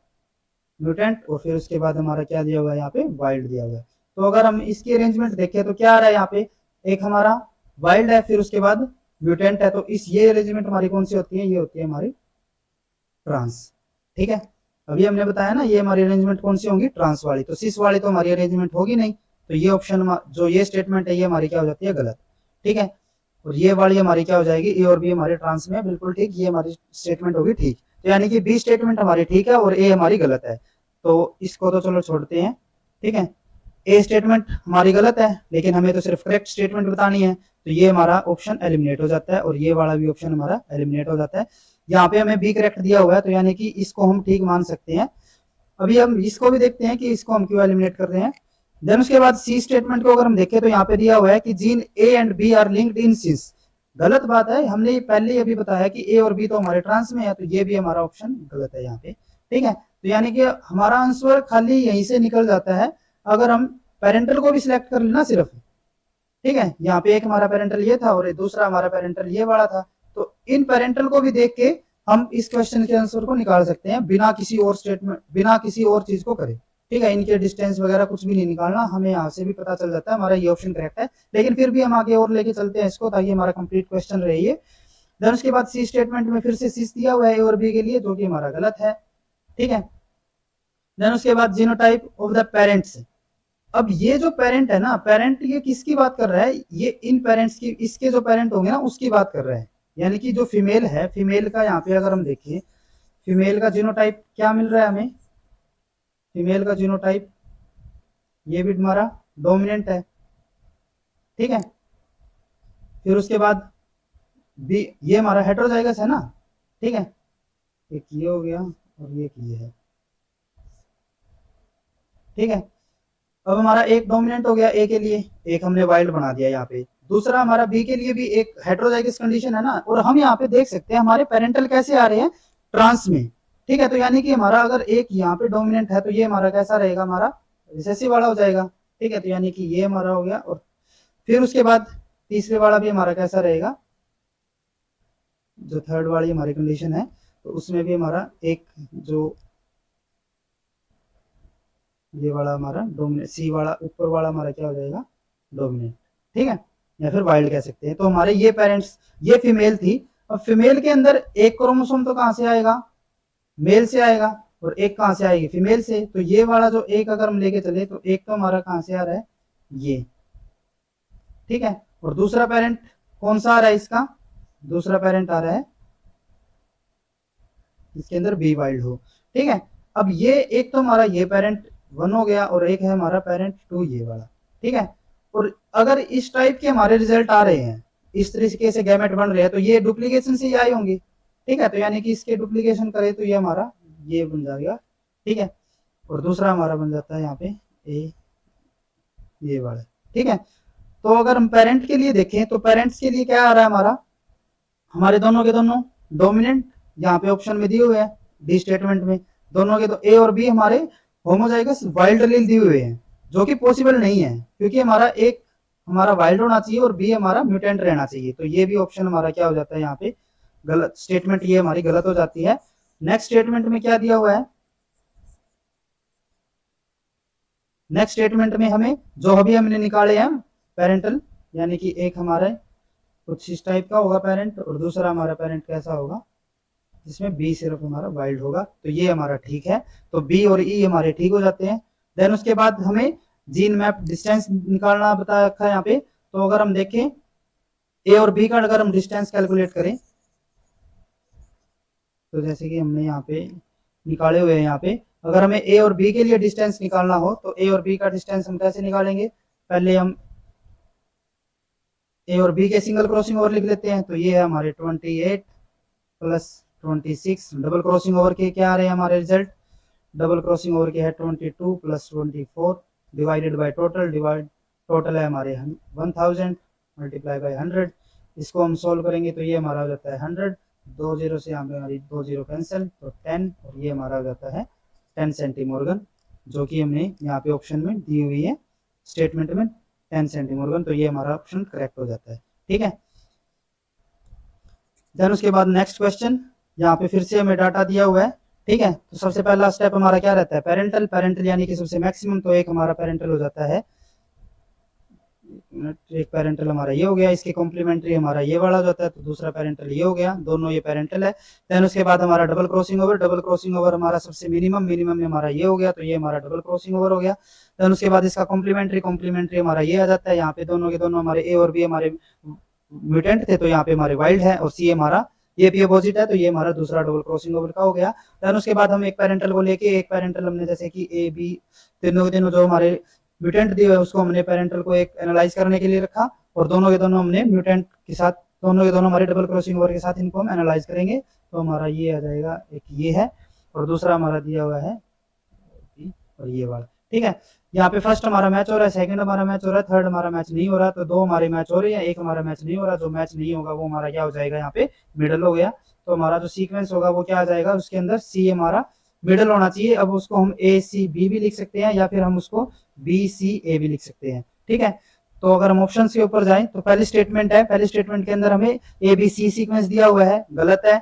म्यूटेंट और फिर उसके बाद हमारा क्या दिया हुआ है, यहाँ पे वाइल्ड दिया हुआ है। तो अगर हम इसकी अरेंजमेंट देखें तो क्या आ रहा है यहाँ पे, एक हमारा वाइल्ड है फिर उसके बाद म्यूटेंट है, तो इस ये अरेंजमेंट हमारी कौन सी होती है, ये होती है हमारी ट्रांस, ठीक है। अभी हमने बताया ना ये हमारी अरेंजमेंट कौन सी होगी, ट्रांस वाली। तो सिस वाली तो हमारी अरेंजमेंट होगी नहीं, तो ये ऑप्शन जो ये स्टेटमेंट है ये हमारी क्या हो जाती है, गलत, ठीक है। और ये वाली हमारी क्या हो जाएगी, ए और बी हमारे ट्रांस में बिल्कुल ठीक, ये हमारी स्टेटमेंट होगी ठीक। तो यानी कि बी स्टेटमेंट हमारी ठीक है और ए हमारी गलत है, तो इसको तो चलो छोड़ते हैं, ठीक है। ए स्टेटमेंट हमारी गलत है लेकिन हमें तो सिर्फ करेक्ट स्टेटमेंट बतानी है, तो ये हमारा ऑप्शन एलिमिनेट हो जाता है और ये वाला भी ऑप्शन हमारा एलिमिनेट हो जाता है। यहाँ पे हमें बी करेक्ट दिया हुआ है तो यानी कि इसको हम ठीक मान सकते हैं। अभी हम इसको भी देखते हैं कि इसको हम क्यों एलिमिनेट कर रहे हैं। देन उसके बाद सी स्टेटमेंट को अगर हम देखें तो यहाँ पे दिया हुआ है कि gene A and B are linked in cis. गलत बात है, हमने पहले ही अभी बताया कि ए और बी तो हमारे ट्रांस में है, तो ये भी हमारा ऑप्शन गलत है यहाँ पे, ठीक है। तो यानी कि हमारा आंसर खाली यहीं से निकल जाता है अगर हम पेरेंटल को भी सिलेक्ट कर लेना सिर्फ, ठीक है। यहाँ पे एक हमारा पेरेंटल ये था और दूसरा हमारा पेरेंटल ये वाला था, तो इन पेरेंटल को भी देख के हम इस क्वेश्चन के आंसर को निकाल सकते हैं बिना किसी और स्टेटमेंट, बिना किसी और चीज को करे, ठीक है। इनके डिस्टेंस वगैरह कुछ भी नहीं निकालना, हमें यहाँ से भी पता चल जाता है हमारा ये ऑप्शन करेक्ट है। लेकिन फिर भी हम आगे और लेके चलते हैं इसको ताकि हमारा कंप्लीट क्वेश्चन रहे ये। देन उसके बाद सी स्टेटमेंट में फिर से सिस दिया हुआ है ए और बी के लिए, जो कि हमारा गलत है, ठीक है। देन उसके बाद जीनोटाइप ऑफ द पेरेंट्स। अब ये जो पेरेंट है ना, पेरेंट ये किसकी बात कर रहा है, ये इन पेरेंट्स की, इसके जो पेरेंट होंगे ना उसकी बात कर रहे हैं। यानी कि जो फीमेल है, फीमेल का यहाँ पे अगर हम देखें, फीमेल का जीनोटाइप क्या मिल रहा है हमें, फीमेल का जीनोटाइप ये भी हमारा डोमिनेंट है, ठीक है। फिर उसके बाद बी ये हमारा हेटेरोजाइगस है ना, ठीक है। एक ये हो गया और ये है, ठीक है। अब हमारा एक डोमिनेंट हो गया ए के लिए, एक हमने वाइल्ड बना दिया यहाँ पे। दूसरा हमारा बी के लिए भी एक हेटेरोजाइगस कंडीशन है ना, और हम यहाँ पे देख सकते हैं हमारे पेरेंटल कैसे आ रहे हैं, ट्रांस में, ठीक है। तो यानी कि हमारा अगर एक यहाँ पे डोमिनेंट है तो ये हमारा कैसा रहेगा, हमारा रिसेसिव वाला हो जाएगा, ठीक है। तो यानी कि ये हमारा हो गया। और फिर उसके बाद तीसरे वाला भी हमारा कैसा रहेगा, जो थर्ड वाली हमारी कंडीशन है तो उसमें भी हमारा एक जो ये वाला हमारा डोमिनेट, सी वाला ऊपर वाला हमारा क्या हो जाएगा, डोमिनेट, ठीक है, या फिर वाइल्ड कह सकते हैं। तो हमारे ये पेरेंट्स, ये फीमेल थी। अब फीमेल के अंदर एक क्रोमोसोम तो कहां से आएगा, मेल से आएगा, और एक कहां से आएगी, फीमेल से। तो ये वाला जो एक अगर हम लेके चले तो एक तो हमारा कहां से आ रहा है, ये, ठीक है, और दूसरा पेरेंट कौन सा आ रहा है इसका, दूसरा पेरेंट आ रहा है इसके अंदर बी वाइल्ड हो, ठीक है। अब ये एक तो हमारा ये पेरेंट 1 हो गया और एक है हमारा पेरेंट 2 ये वाला, ठीक है। और अगर इस टाइप के हमारे रिजल्ट आ रहे हैं, इस तरीके से गैमेट बन रहे हैं, तो ये डुप्लीकेशन से ही आई होंगी, ठीक है। तो यानी कि इसके डुप्लीकेशन करे तो ये हमारा ये बन जाएगा, ठीक है। और दूसरा हमारा बन जाता है यहाँ पे ए, ये वाला, ठीक है। तो अगर हम पेरेंट के लिए देखें तो पेरेंट्स के लिए क्या आ रहा है हमारा, हमारे दोनों के दोनों डोमिनेंट यहाँ पे ऑप्शन में दिए हुए हैं, डी स्टेटमेंट में दोनों के तो ए और बी हमारे होमोजाइगस वाइल्ड एलील दिए हुए हैं, जो कि पॉसिबल नहीं है, क्योंकि हमारा एक हमारा वाइल्ड होना चाहिए और बी हमारा म्यूटेंट रहना चाहिए। तो ये भी ऑप्शन हमारा क्या हो जाता है यहाँ पे गलत, स्टेटमेंट ये हमारी गलत हो जाती है। नेक्स्ट स्टेटमेंट में क्या दिया हुआ है, नेक्स्ट स्टेटमेंट में हमें जो अभी हमने निकाले हैं पेरेंटल, यानी कि एक हमारा कुछ इस टाइप का होगा पेरेंट और दूसरा हमारा पेरेंट कैसा होगा जिसमें बी सिर्फ हमारा वाइल्ड होगा, तो ये हमारा ठीक है। तो बी और ई हमारे ठीक हो जाते हैं। देन उसके बाद हमें जीन मैप डिस्टेंस निकालना बता रखा है यहाँ पे। तो अगर हम देखें ए और बी का अगर हम डिस्टेंस कैलकुलेट करें, तो जैसे कि हमने यहाँ पे निकाले हुए हैं, यहाँ पे अगर हमें ए और बी के लिए डिस्टेंस निकालना हो तो ए और बी का डिस्टेंस हम कैसे निकालेंगे, पहले हम ए और बी के सिंगल क्रॉसिंग ओवर लिख लेते हैं। तो ये है हमारे 28 प्लस 26, डबल क्रॉसिंग ओवर के क्या आ रहे हैं हमारे रिजल्ट, डबल क्रॉसिंग ओवर के है 22 plus 24 divided by total, divide total है हमारे 1000 मल्टीप्लाई बाय 100। इसको हम सोल्व करेंगे तो ये हमारा हो जाता है 100, 2 जीरो से यहाँ पे हमारी 2 जीरो कैंसिल, तो 10, और ये हमारा हो जाता है 10 सेंटीमोर्गन, जो कि हमने यहाँ पे ऑप्शन में दी हुई है स्टेटमेंट में 10 सेंटीमोर्गन। तो ये हमारा ऑप्शन करेक्ट हो जाता है, ठीक है। देन उसके बाद नेक्स्ट क्वेश्चन, यहाँ पे फिर से हमें डाटा दिया हुआ है, ठीक है। तो सबसे पहला स्टेप हमारा क्या रहता है, पेरेंटल, पेरेंटल यानी कि सबसे मैक्सिमम, तो एक हमारा पेरेंटल हो जाता है, एक पेरेंटल हमारा ये हो गया, इसके कॉम्प्लीमेंट्री हमारा ये वाला जाता है, तो दूसरा पेरेंटल ये हो गया, दोनों ये पेरेंटल है। देन उसके बाद हमारा double crossing over, double crossing over हमारा सबसे मिनिमम, मिनिमम में हमारा ये हो गया, तो ये हमारा डबल क्रॉसिंग ओवर हो गया। देन उसके बाद इसका कॉम्प्लीमेंट्री, कॉम्प्लीमेंट्री हमारा ये आ जाता है, यहाँ पे दोनों के दोनों हमारे ए और बी हमारे म्यूटेंट थे, तो यहाँ पे हमारे वाइल्ड है, और सी हमारा ये भी अपोजिट है, तो ये हमारा दूसरा डबल क्रॉसिंग ओवर का हो गया। देन उसके बाद हम एक पेरेंटल को लेके, एक पेरेंटल हमने जैसे कि ए बी तीनों के तीनों जो हमारे म्यूटेंट दिए हुए उसको हमने पेरेंटल को एक एनालाइज करने के लिए रखा, और दोनों के दोनों हमने म्यूटेंट के साथ, दोनों के दोनों हमारे डबल क्रॉसिंग ओवर के साथ इनको हम एनालाइज करेंगे। तो हमारा ये आ जाएगा, एक ये है और दूसरा हमारा दिया हुआ है और ये वाला, ठीक है। यहाँ पे फर्स्ट हमारा मैच हो रहा है, सेकंड हमारा मैच हो रहा है, थर्ड हमारा मैच नहीं हो रहा, तो दो हमारे मैच हो रही है, एक हमारा मैच नहीं हो रहा। जो मैच नहीं होगा वो हमारा क्या हो जाएगा, यहाँ पे मिडल हो गया। तो हमारा जो सीक्वेंस होगा वो क्या आ जाएगा, उसके अंदर सी हमारा मिडल होना चाहिए। अब उसको हम ए सी बी भी लिख सकते हैं, या फिर हम उसको बी सी ए भी लिख सकते हैं, ठीक है। तो अगर हम ऑप्शन के ऊपर जाएं तो पहली स्टेटमेंट है, पहली स्टेटमेंट के अंदर हमें ए बी सी सीक्वेंस दिया हुआ है, गलत है।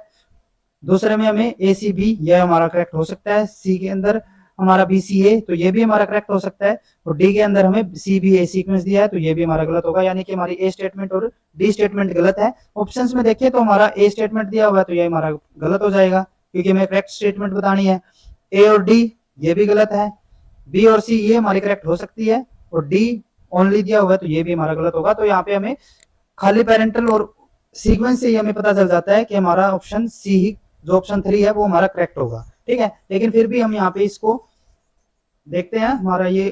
दूसरे में हमें ए सी बी, यह हमारा करेक्ट हो सकता है। सी के अंदर हमारा बी सी ए, तो ये भी हमारा करेक्ट हो सकता है। और डी के अंदर हमें सी बी ए सीक्वेंस दिया है, तो ये भी हमारा गलत होगा, यानी कि हमारी ए स्टेटमेंट और डी स्टेटमेंट गलत है। ऑप्शंस में देखिए तो हमारा ए स्टेटमेंट दिया हुआ है, तो ये हमारा गलत हो जाएगा, क्योंकि हमें करेक्ट स्टेटमेंट बतानी है। ए और डी ये भी गलत है, बी और सी ये हमारी करेक्ट हो सकती है, और डी ओनली दिया हुआ है, तो ये भी हमारा गलत होगा। तो यहाँ पे हमें खाली पेरेंटल और सीक्वेंस से ही हमें पता चल जाता है कि हमारा ऑप्शन सी ही, जो ऑप्शन 3 है वो हमारा करेक्ट होगा, ठीक है। लेकिन फिर भी हम यहाँ पे इसको देखते हैं हमारा ये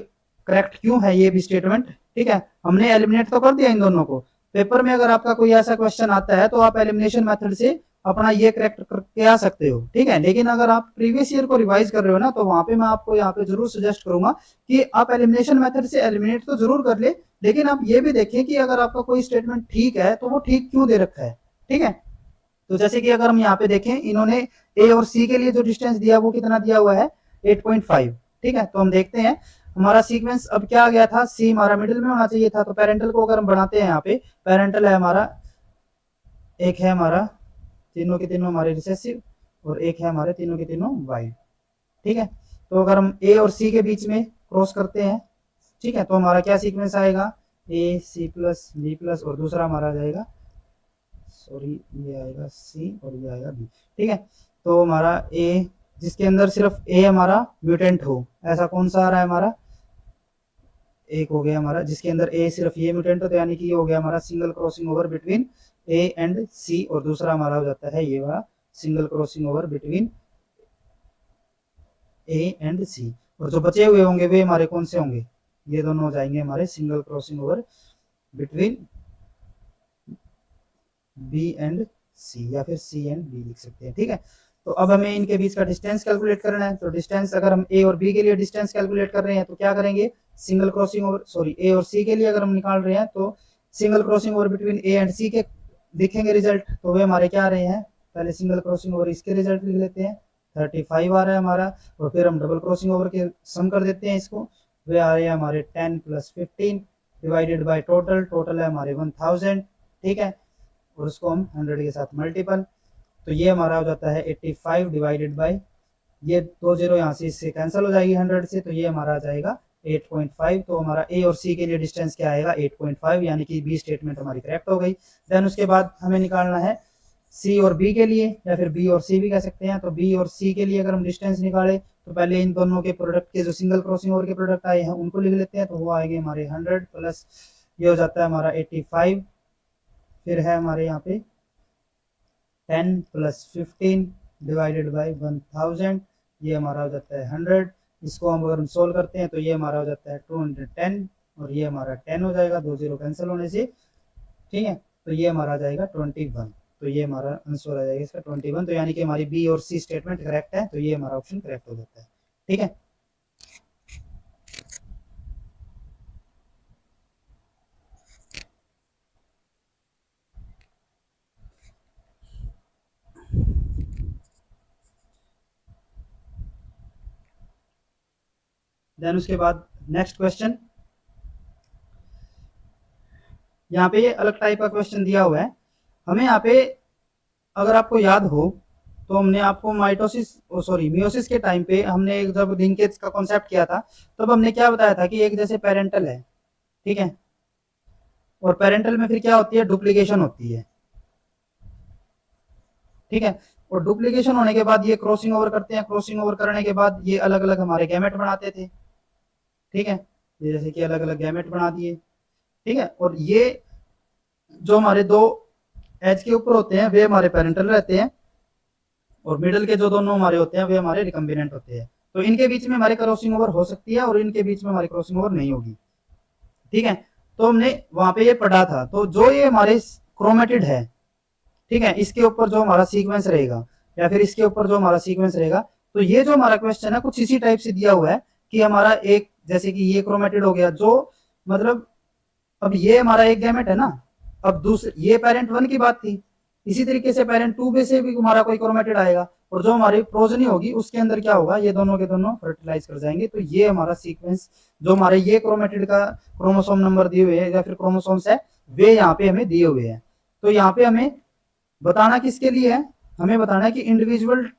करेक्ट क्यों है, ये भी स्टेटमेंट, ठीक है। हमने एलिमिनेट तो कर दिया इन दोनों को। पेपर में अगर आपका कोई ऐसा क्वेश्चन आता है तो आप एलिमिनेशन मेथड से अपना ये करेक्ट करके आ सकते हो, ठीक है। लेकिन अगर आप प्रीवियस ईयर को रिवाइज कर रहे हो ना, तो वहां पे मैं आपको यहाँ पे जरूर सजेस्ट करूंगा कि आप एलिमिनेशन मेथड से एलिमिनेट तो जरूर कर ले, लेकिन आप ये भी देखें कि अगर आपका कोई स्टेटमेंट ठीक है तो वो ठीक क्यों दे रखा है, ठीक है। तो जैसे कि अगर हम यहाँ पे देखें, इन्होंने ए और सी के लिए जो डिस्टेंस दिया वो कितना दिया हुआ है, 8.5, ठीक है। तो हम देखते हैं हमारा सीक्वेंस अब क्या आ गया था, सी हमारा मिडिल में होना चाहिए था। तो पेरेंटल को अगर हम बनाते हैं यहाँ पे, पेरेंटल है हमारा, एक है हमारा तीनों के तीनों हमारे रिसेसिव, और एक है हमारे तीनों के तीनों वाइड। ठीक है, तो अगर हम ए और सी के बीच में क्रॉस करते हैं, ठीक है, तो हमारा क्या सीक्वेंस आएगा, ए सी प्लस बी प्लस, और दूसरा हमारा आ जाएगा, सॉरी ये आएगा सी और ये आएगा बी। ठीक है, तो हमारा ए जिसके अंदर सिर्फ ए हमारा म्यूटेंट हो, ऐसा कौन सा आ रहा है हमारा, एक हो गया हमारा जिसके अंदर ए सिर्फ ये म्यूटेंट हो, तो यानी कि ये हो गया हमारा single crossing over between A and C, और दूसरा हमारा हो जाता है ये वाला single crossing over between A and C. और जो बचे हुए होंगे वे हमारे कौन से होंगे, ये दोनों हो जाएंगे हमारे single crossing over between B and C, या फिर सी एंड बी लिख सकते हैं। ठीक है, तो अब हमें इनके बीच का डिस्टेंस कैलकुलेट करना है। तो डिस्टेंस अगर हम ए और बी के लिए डिस्टेंस कैलकुलेट कर रहे हैं तो क्या करेंगे, सिंगल क्रॉसिंग ओवर, सॉरी ए और सी के लिए अगर हम निकाल रहे हैं तो single crossing over between A and C के दिखेंगे रिजल्ट। तो वे हमारे क्या आ रहे हैं, पहले सिंगल क्रॉसिंग ओवर इसके रिजल्ट लिख लेते हैं, 35 आ रहा है हमारा, और फिर हम डबल क्रॉसिंग ओवर के सम कर देते हैं इसको, वे आ रहे हैं हमारे 10 plus 15 divided by total, total है हमारे 1000। ठीक है, और उसको हम 100 के साथ मल्टीपल, तो ये हमारा हो जाता है 85 डिवाइडेड बाय, ये 2 जीरो यहाँ से इससे कैंसिल हो जाएगी 100 से, तो ये हमारा आ जाएगा 8.5। तो हमारा ए और सी के लिए डिस्टेंस क्या आएगा, 8.5, यानी कि बी स्टेटमेंट हमारी करेक्ट हो गई। देन उसके बाद हमें निकालना है सी और बी के लिए, या फिर बी और सी भी कह सकते हैं। तो बी और सी के लिए अगर हम डिस्टेंस निकालें तो पहले इन दोनों के प्रोडक्ट के जो सिंगल क्रॉसिंग ओवर के प्रोडक्ट आए हैं उनको लिख लेते हैं, तो वो आएंगे हमारे 100 प्लस ये हो जाता है हमारा 85, फिर है हमारे यहाँ पे 10 प्लस 15 डिवाइडेड बाई 1000, ये हमारा हो जाता है 100। इसको हम अगर हम सोल्व करते हैं तो ये हमारा हो जाता है 210, और ये हमारा 10 हो जाएगा, 2 जीरो कैंसिल होने से। ठीक है, तो ये हमारा आ जाएगा 21, तो ये हमारा आंसर आ जाएगा इसका 21। तो यानी कि हमारी बी और सी स्टेटमेंट करेक्ट है, तो ये हमारा ऑप्शन करेक्ट हो जाता है। ठीक है, देन उसके बाद नेक्स्ट क्वेश्चन, यहाँ पे अलग टाइप का क्वेश्चन दिया हुआ है हमें। यहाँ पे अगर आपको याद हो तो हमने आपको माइटोसिस सॉरी मियोसिस के टाइम पे हमने जब लिंकेज का कॉन्सेप्ट किया था तब हमने क्या बताया था कि एक जैसे पेरेंटल है, ठीक है, और पेरेंटल में फिर क्या होती है, डुप्लीकेशन होती है। ठीक है, और डुप्लीकेशन होने के बाद ये क्रॉसिंग ओवर करते हैं, क्रॉसिंग ओवर करने के बाद ये अलग अलग हमारे गैमेट बनाते थे। ठीक है, ये जैसे कि अलग अलग गैमेट बना दिए। ठीक है, और ये जो हमारे दो एज के ऊपर होते हैं वे हमारे पेरेंटल रहते हैं, और मिडल के जो दोनों हमारे होते हैं वे हमारे रिकम्बिनेंट होते हैं। तो इनके बीच में हमारे क्रॉसिंग ओवर हो सकती है और इनके बीच में हमारी क्रॉसिंग ओवर नहीं होगी। ठीक है, तो हमने वहां पे ये पढ़ा था। तो जो ये हमारे क्रोमेटिड है, ठीक है, इसके ऊपर जो हमारा सीक्वेंस रहेगा या फिर इसके ऊपर जो हमारा सीक्वेंस रहेगा, तो ये जो हमारा क्वेश्चन है कुछ इसी टाइप से दिया हुआ है कि हमारा एक जैसे कि ये क्रोमेटिड हो गया, जो मतलब अब ये हमारा एक गैमेट है ना, अब दूसरे ये पेरेंट 1 की बात थी, इसी तरीके से पेरेंट 2 में से भी हमारा कोई क्रोमेटिड आएगा, और जो हमारी प्रोजनी होगी उसके अंदर क्या होगा, ये दोनों के दोनों फर्टिलाइज कर जाएंगे। तो ये हमारा सीक्वेंस जो हमारे ये क्रोमेटिड का क्रोमोसोम नंबर दिए हुए हैं या फिर क्रोमोसोम्स है वे यहाँ पे हमें दिए हुए हैं। तो यहाँ पे हमें बताना किसके लिए है, हमें बताना है कि इंडिविजुअल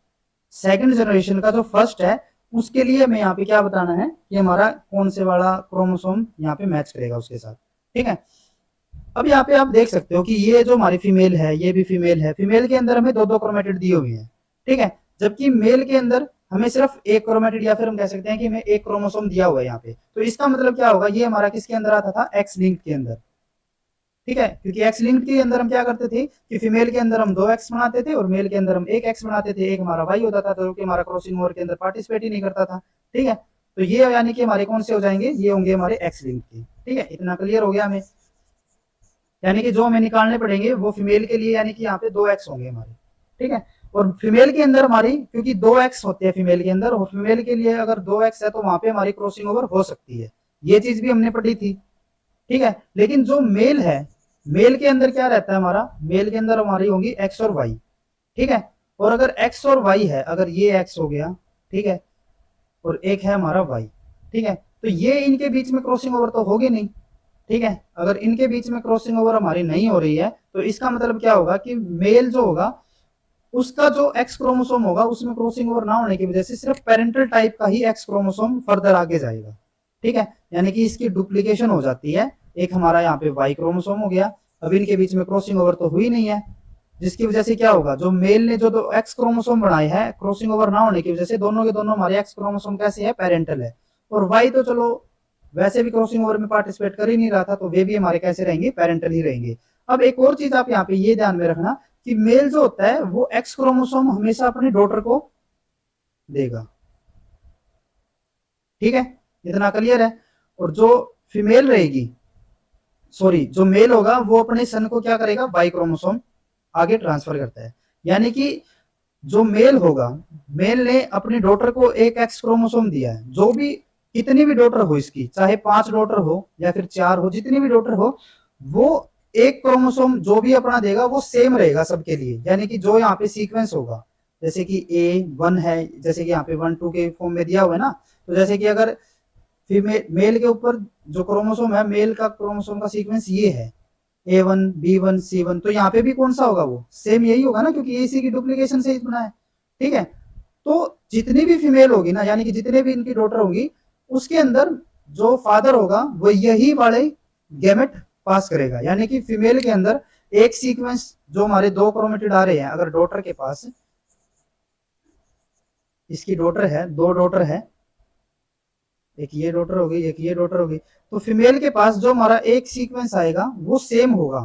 सेकंड जनरेशन का जो फर्स्ट है उसके लिए हमें यहाँ पे क्या बताना है कि हमारा कौन से वाला क्रोमोसोम यहाँ पे मैच करेगा उसके साथ। ठीक है, अब यहाँ पे आप देख सकते हो कि ये जो हमारी फीमेल है ये भी फीमेल है, फीमेल के अंदर हमें दो दो क्रोमेटिड दिए हुए हैं। ठीक है, जबकि मेल के अंदर हमें सिर्फ एक क्रोमेटिड या फिर हम कह सकते हैं कि हमें एक क्रोमोसोम दिया हुआ है यहाँ पे। तो इसका मतलब क्या होगा, ये हमारा किसके अंदर आता था, एक्स लिंक्ड के अंदर। ठीक है, क्योंकि एक्स लिंक्ड के अंदर हम क्या करते थे कि फीमेल के अंदर हम 2 एक्स बनाते थे और मेल के अंदर हम 1 एक्स बनाते थे, एक हमारा वाई होता था जो कि हमारा क्रॉसिंग ओवर के अंदर पार्टिसिपेट ही नहीं करता था। ठीक है, तो ये यानी कि हमारे कौन से हो जाएंगे, ये होंगे हमारे एक्स लिंक्ड के। ठीक है, इतना क्लियर हो गया हमें, यानी कि जो हमें निकालने पड़ेंगे वो फीमेल के लिए यानी कि यहाँ पे 2 एक्स होंगे हमारे। ठीक है, और फीमेल के अंदर हमारी क्योंकि 2 एक्स होते हैं फीमेल के अंदर, और फीमेल के लिए अगर 2 एक्स है तो वहां पे हमारी क्रॉसिंग ओवर हो सकती है, ये चीज भी हमने पढ़ी थी। ठीक है, लेकिन जो मेल है, मेल के अंदर क्या रहता है हमारा, मेल के अंदर हमारी होंगी एक्स और वाई। ठीक है, और अगर एक्स और वाई है, अगर ये एक्स हो गया, ठीक है, और एक है हमारा वाई। ठीक है, तो ये इनके बीच में क्रॉसिंग ओवर तो होगी नहीं, ठीक है। अगर इनके बीच में क्रॉसिंग ओवर हमारी नहीं हो रही है तो इसका मतलब क्या होगा कि मेल जो होगा उसका जो एक्स क्रोमोसोम होगा उसमें क्रॉसिंग ओवर ना होने की वजह से सिर्फ पेरेंटल टाइप का ही एक्स क्रोमोसोम फर्दर आगे जाएगा, ठीक है। यानी कि इसकी डुप्लीकेशन हो जाती है। एक हमारा यहाँ पे वाई क्रोमोसोम हो गया, अब इनके बीच में क्रॉसिंग ओवर तो हुई नहीं है, जिसकी वजह से क्या होगा, जो मेल ने जो दो एक्स क्रोमोसोम बनाए हैं क्रॉसिंग ओवर ना होने की वजह से दोनों के दोनों हमारे एक्स क्रोमोसोम कैसे है, पेरेंटल है। और वाई तो चलो वैसे भी क्रॉसिंग ओवर में पार्टिसिपेट कर ही नहीं रहा था, तो वे भी हमारे कैसे रहेंगे, पेरेंटल ही रहेंगे। अब एक और चीज आप यहाँ पे ये ध्यान में रखना कि मेल जो होता है वो एक्स क्रोमोसोम हमेशा अपनी डॉटर को देगा, ठीक है, इतना क्लियर है। और जो फीमेल रहेगी, सॉरी जो मेल होगा वो अपने सन को क्या करेगा, वाई क्रोमोसोम आगे ट्रांसफर करता है। यानी कि जो मेल होगा, मेल ने अपनी डॉटर को एक एक्स क्रोमोसोम दिया है, जो भी कितनी भी डॉटर हो इसकी, चाहे 5 डॉटर हो या फिर 4 हो, जितनी भी डॉटर हो, वो एक क्रोमोसोम जो भी अपना देगा वो सेम रहेगा सबके लिए। यानी कि जो यहाँ पे सीक्वेंस होगा, जैसे कि A1 है, जैसे कि यहाँ पे 1 2 के फॉर्म में दिया हुआ है ना, तो जैसे कि अगर फीमेल मेल के ऊपर जो क्रोमोसोम है, मेल का क्रोमोसोम का सीक्वेंस ये है A1 B1 C1, तो यहाँ पे भी कौन सा होगा, वो सेम यही होगा ना, क्योंकि इसी की डुप्लीकेशन से बना है, ठीक है। तो जितनी भी फीमेल होगी ना, यानी कि जितने भी इनकी डॉटर होंगी, उसके अंदर जो फादर होगा वो यही वाले गैमेट पास करेगा। यानी कि फीमेल के अंदर एक सीक्वेंस जो हमारे 2 क्रोमेटिड आ रहे हैं, अगर डॉटर के पास, इसकी डॉटर है, 2 डॉटर है, एक ये डॉटर होगी एक ये डॉटर होगी, तो फीमेल के पास जो हमारा एक सीक्वेंस आएगा वो सेम होगा।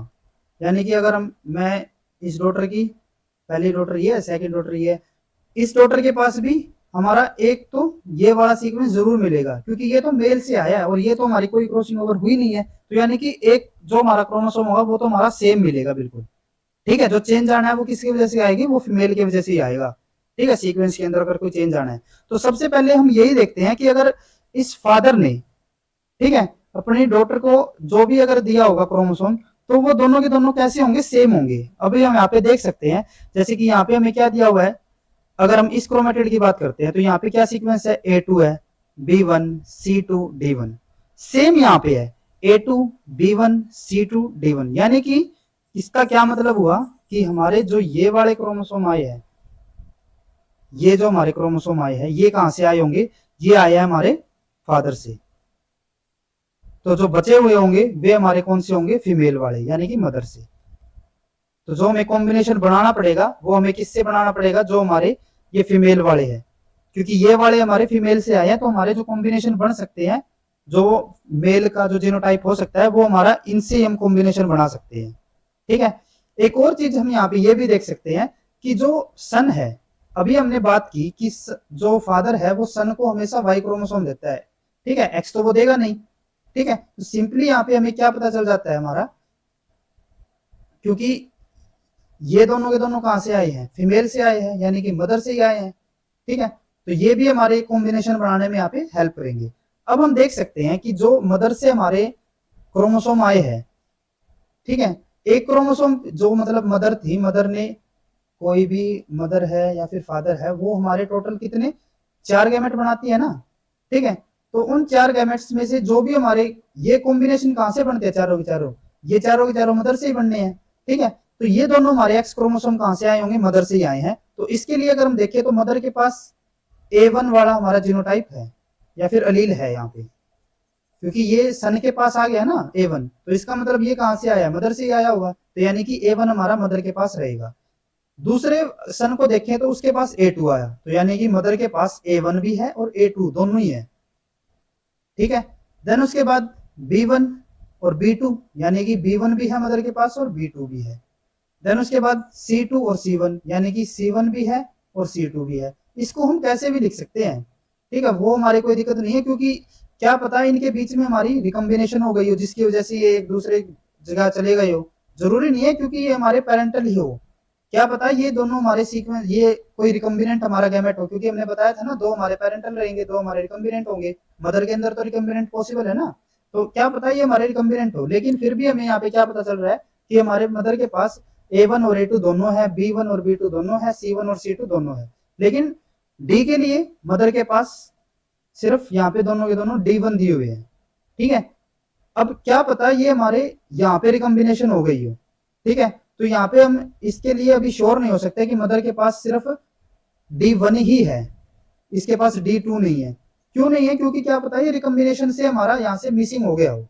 यानी कि अगर मैं इस डॉटर की, पहली डॉटर ये है, सेकंड डॉटर ये है, इस डॉटर के पास भी हमारा एक तो ये वाला सीक्वेंस जरूर मिलेगा, क्योंकि ये तो मेल से आया है और ये तो हमारी कोई क्रॉसिंग ओवर हुई नहीं है, तो यानी कि एक जो हमारा क्रोमोसोम होगा वो तो हमारा सेम मिलेगा बिल्कुल, ठीक है। जो चेंज आना है वो किसकी वजह से आएगी, वो फीमेल की वजह से ही आएगा, ठीक है। सीक्वेंस के अंदर अगर कोई चेंज आना है तो सबसे पहले हम यही देखते हैं कि अगर इस फादर ने, ठीक है, अपनी डॉटर को जो भी अगर दिया होगा क्रोमोसोम, तो वो दोनों के दोनों कैसे होंगे, सेम होंगे। अभी हम यहाँ पे देख सकते हैं, जैसे कि यहाँ पे हमें क्या दिया हुआ है, अगर हम इस क्रोमेटिड की बात करते हैं तो यहाँ पे क्या सीक्वेंस है, A2 है, B1 C2 D1, सेम यहाँ पे है A2 B1 C2 D1। यानी कि इसका क्या मतलब हुआ कि हमारे जो ये वाले क्रोमोसोम आए हैं, ये जो हमारे क्रोमोसोम आए हैं, ये कहां से आए होंगे, ये आए हैं हमारे फादर से। तो जो बचे हुए होंगे वे हमारे कौन से होंगे, फीमेल वाले, यानी कि मदर से। तो जो हमें कॉम्बिनेशन बनाना पड़ेगा वो हमें किससे बनाना पड़ेगा, जो हमारे ये फीमेल वाले हैं, क्योंकि ये वाले हमारे फीमेल से आए हैं, तो हमारे जो कॉम्बिनेशन बन सकते हैं, जो मेल का जो जीनोटाइप हो सकता है, वो हमारा इनसे हम कॉम्बिनेशन बना सकते हैं, ठीक है। एक और चीज हम यहाँ पे ये भी देख सकते हैं कि जो सन है, अभी हमने बात की कि जो फादर है वो सन को हमेशा वाई क्रोमोसोम देता है, ठीक है, एक्स तो वो देगा नहीं, ठीक है। तो सिंपली यहाँ पे हमें क्या पता चल जाता है हमारा, क्योंकि ये दोनों के दोनों कहां से आए हैं, फीमेल से आए हैं, यानी कि मदर से ही आए हैं, ठीक है। तो ये भी हमारे कॉम्बिनेशन बनाने में यहाँ पे हेल्प करेंगे। अब हम देख सकते हैं कि जो मदर से हमारे क्रोमोसोम आए हैं, ठीक है, एक क्रोमोसोम जो मतलब मदर थी, मदर ने, कोई भी मदर है या फिर फादर है, वो हमारे टोटल कितने, 4 गैमेट बनाती है ना, ठीक है। तो उन 4 गैमेट्स में से जो भी हमारे ये कॉम्बिनेशन कहां से बनते हैं, चारों के चारों, ये चारों के चारों मदर से ही बनने हैं, ठीक है। तो ये दोनों हमारे एक्स क्रोमोसोम कहां से आए होंगे, मदर से ही आए हैं। तो इसके लिए अगर हम देखें तो मदर के पास A1 वाला हमारा जीनोटाइप है या फिर अलील है यहाँ पे, क्योंकि ये सन के पास आ गया ना A1, तो इसका मतलब ये कहां से आया, मदर से ही आया होगा, तो यानी कि A1 हमारा मदर के पास रहेगा। दूसरे सन को देखें तो उसके पास A2 आया, तो यानी कि मदर के पास A1 भी है और A2 दोनों ही है, ठीक है। देन उसके बाद B1 और B2, यानी कि B1 भी है मदर के पास और B2 भी है। देन उसके बाद C2 और C1, यानी कि C1 भी है और C2 भी है। इसको हम कैसे भी लिख सकते हैं, ठीक है, वो हमारे कोई दिक्कत नहीं है, क्योंकि क्या पता इनके बीच में हमारी रिकम्बिनेशन हो गई हो, जिसकी वजह से ये एक दूसरे जगह चले गए हो, जरूरी नहीं है क्योंकि ये हमारे पेरेंटल ही हो, क्या पता ये दोनों हमारे सीक्वेंस, ये कोई रिकम्बिनेंट हमारा गैमेट हो, क्योंकि हमने बताया था ना, 2 हमारे पेरेंटल रहेंगे, 2 हमारे रिकम्बिनेंट होंगे, मदर के अंदर तो रिकम्बिनेंट पॉसिबल है ना, तो क्या पता ये हमारे रिकम्बिनेंट हो। लेकिन फिर भी हमें यहाँ पे क्या पता चल रहा है कि हमारे मदर के पास A1 और A2 दोनों है, B1 और B2 दोनों है, C1 और C2 दोनों है। लेकिन D के लिए मदर के पास सिर्फ यहाँ पे दोनों के दोनों D1 दिए हुए हैं, ठीक है। अब क्या पता ये हमारे यहाँ पे रिकॉम्बिनेशन हो गई हो, ठीक है। तो यहाँ पे हम इसके लिए अभी श्योर नहीं हो सकते कि मदर के पास सिर्फ D1 ही है, इसके पास D2 नहीं है। क्यों नहीं है? क्योंकि क्या पता ये रिकॉम्बिनेशन से हमारा यहाँ से मिसिंग हो गया हो,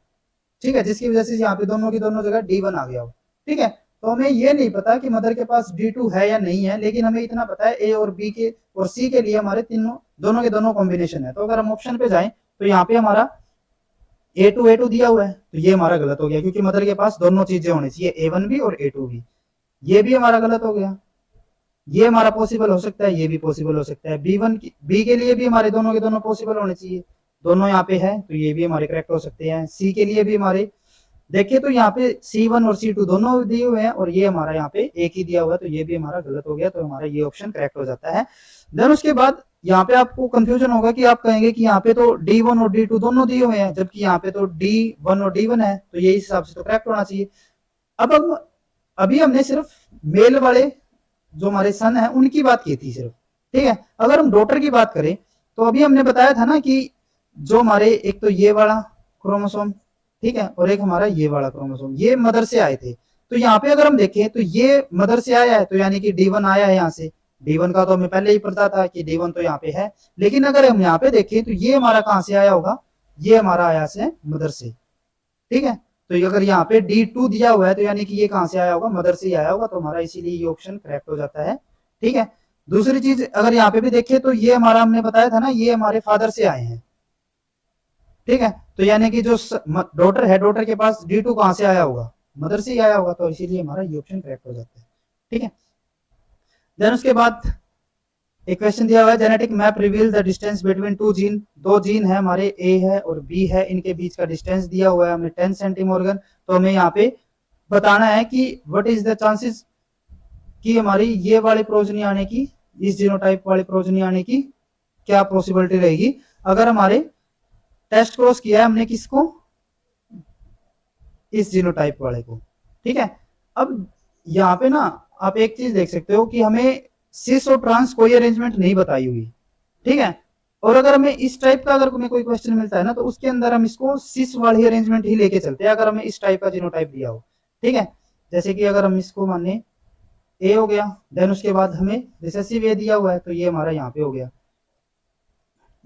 ठीक है, जिसकी वजह से यहाँ पे दोनों की दोनों जगह D1 आ गया हो, ठीक है। तो हमें ये नहीं पता कि मदर के पास D2 है या नहीं है, लेकिन हमें इतना पता है A और B के और C के लिए हमारे तीनों दोनों के दोनों कॉम्बिनेशन है। तो अगर हम ऑप्शन पे जाएं तो यहाँ पे हमारा A2 दिया हुआ है, तो ये हमारा गलत हो गया, क्योंकि मदर के पास दोनों चीजें होनी चाहिए, A1 भी और A2 भी। ये भी हमारा गलत हो गया। ये हमारा पॉसिबल हो सकता है, ये भी पॉसिबल हो सकता है। B के लिए भी हमारे दोनों के दोनों पॉसिबल होने चाहिए, दोनों यहाँ पे है, तो ये भी हमारे करेक्ट हो सकते हैं। C के लिए भी हमारे देखिए तो यहाँ पे C1 और C2 दोनों दिए हुए हैं और ये हमारा यहाँ पे एक ही दिया हुआ है, तो ये भी हमारा गलत हो गया, तो हमारा ये ऑप्शन करेक्ट हो जाता है। देन उसके बाद यहाँ पे आपको कंफ्यूजन होगा कि आप कहेंगे कि यहाँ पे तो D1 और D2 दोनों दिए हुए हैं, जबकि यहाँ पे तो D1 और D1 है, तो ये इस हिसाब से तो करेक्ट होना चाहिए। अब अभी हमने सिर्फ मेल वाले जो हमारे सन है उनकी बात की थी सिर्फ, ठीक है। अगर हम डॉटर की बात करें तो अभी हमने बताया था ना कि जो हमारे एक तो ये वाला क्रोमोसोम, ठीक है, और एक हमारा ये वाला क्रोमोसोम, ये मदर से आए थे। तो यहाँ पे अगर हम देखें तो ये मदर से आया है, तो यानी कि D1 आया है यहाँ से। D1 का तो हमें पहले ही पता था कि D1 तो यहाँ पे है, लेकिन अगर हम यहाँ पे देखें तो ये हमारा कहाँ से आया होगा? ये हमारा आया से मदर से, ठीक है। तो अगर यहाँ पे D2 दिया हुआ है तो यानी कि ये कहाँ से आया होगा? मदर से ही आया होगा, तो हमारा इसीलिए ये ऑप्शन करेक्ट हो जाता है, ठीक है। दूसरी चीज अगर यहाँ पे भी देखें तो ये हमारा हमने बताया था ना, ये हमारे फादर से आए हैं, ठीक है। तो यानी कि जो डॉटर है, डॉटर के पास D2 कहां से आया होगा? मदर से ही आया होगा, तो इसीलिए हमारा ये ऑप्शन करेक्ट हो जाता है, ठीक है। देन उसके बाद एक क्वेश्चन दिया हुआ है, genetic map reveal the distance between two gene. दो जीन है हमारे, ए है और बी है, इनके बीच का डिस्टेंस दिया हुआ है हमें 10 सेंटीमोर्गन। तो हमें यहाँ पे बताना है कि व्हाट इज द चांसेस कि हमारी ये वाली प्रोजनी आने की, इस जीनोटाइप वाली प्रोजनी आने की क्या पॉसिबिलिटी रहेगी अगर हमारे टेस्ट क्रॉस किया है हमने किसको? इस जीनोटाइप वाले को, ठीक है। अब यहाँ पे ना आप एक चीज देख सकते हो कि हमें सिस और ट्रांस कोई अरेंजमेंट नहीं बताई हुई, ठीक है। और अगर हमें इस टाइप का अगर हमें कोई क्वेश्चन मिलता है ना, तो उसके अंदर हम इसको सिस वाली अरेंजमेंट ही लेके चलते हैं, अगर हमें इस टाइप का जीनोटाइप दिया हो, ठीक है। जैसे कि अगर हम इसको माने ए हो गया, देन उसके बाद हमें रिसेसिव ए दिया हुआ है, तो ये हमारा यहाँ पे हो गया,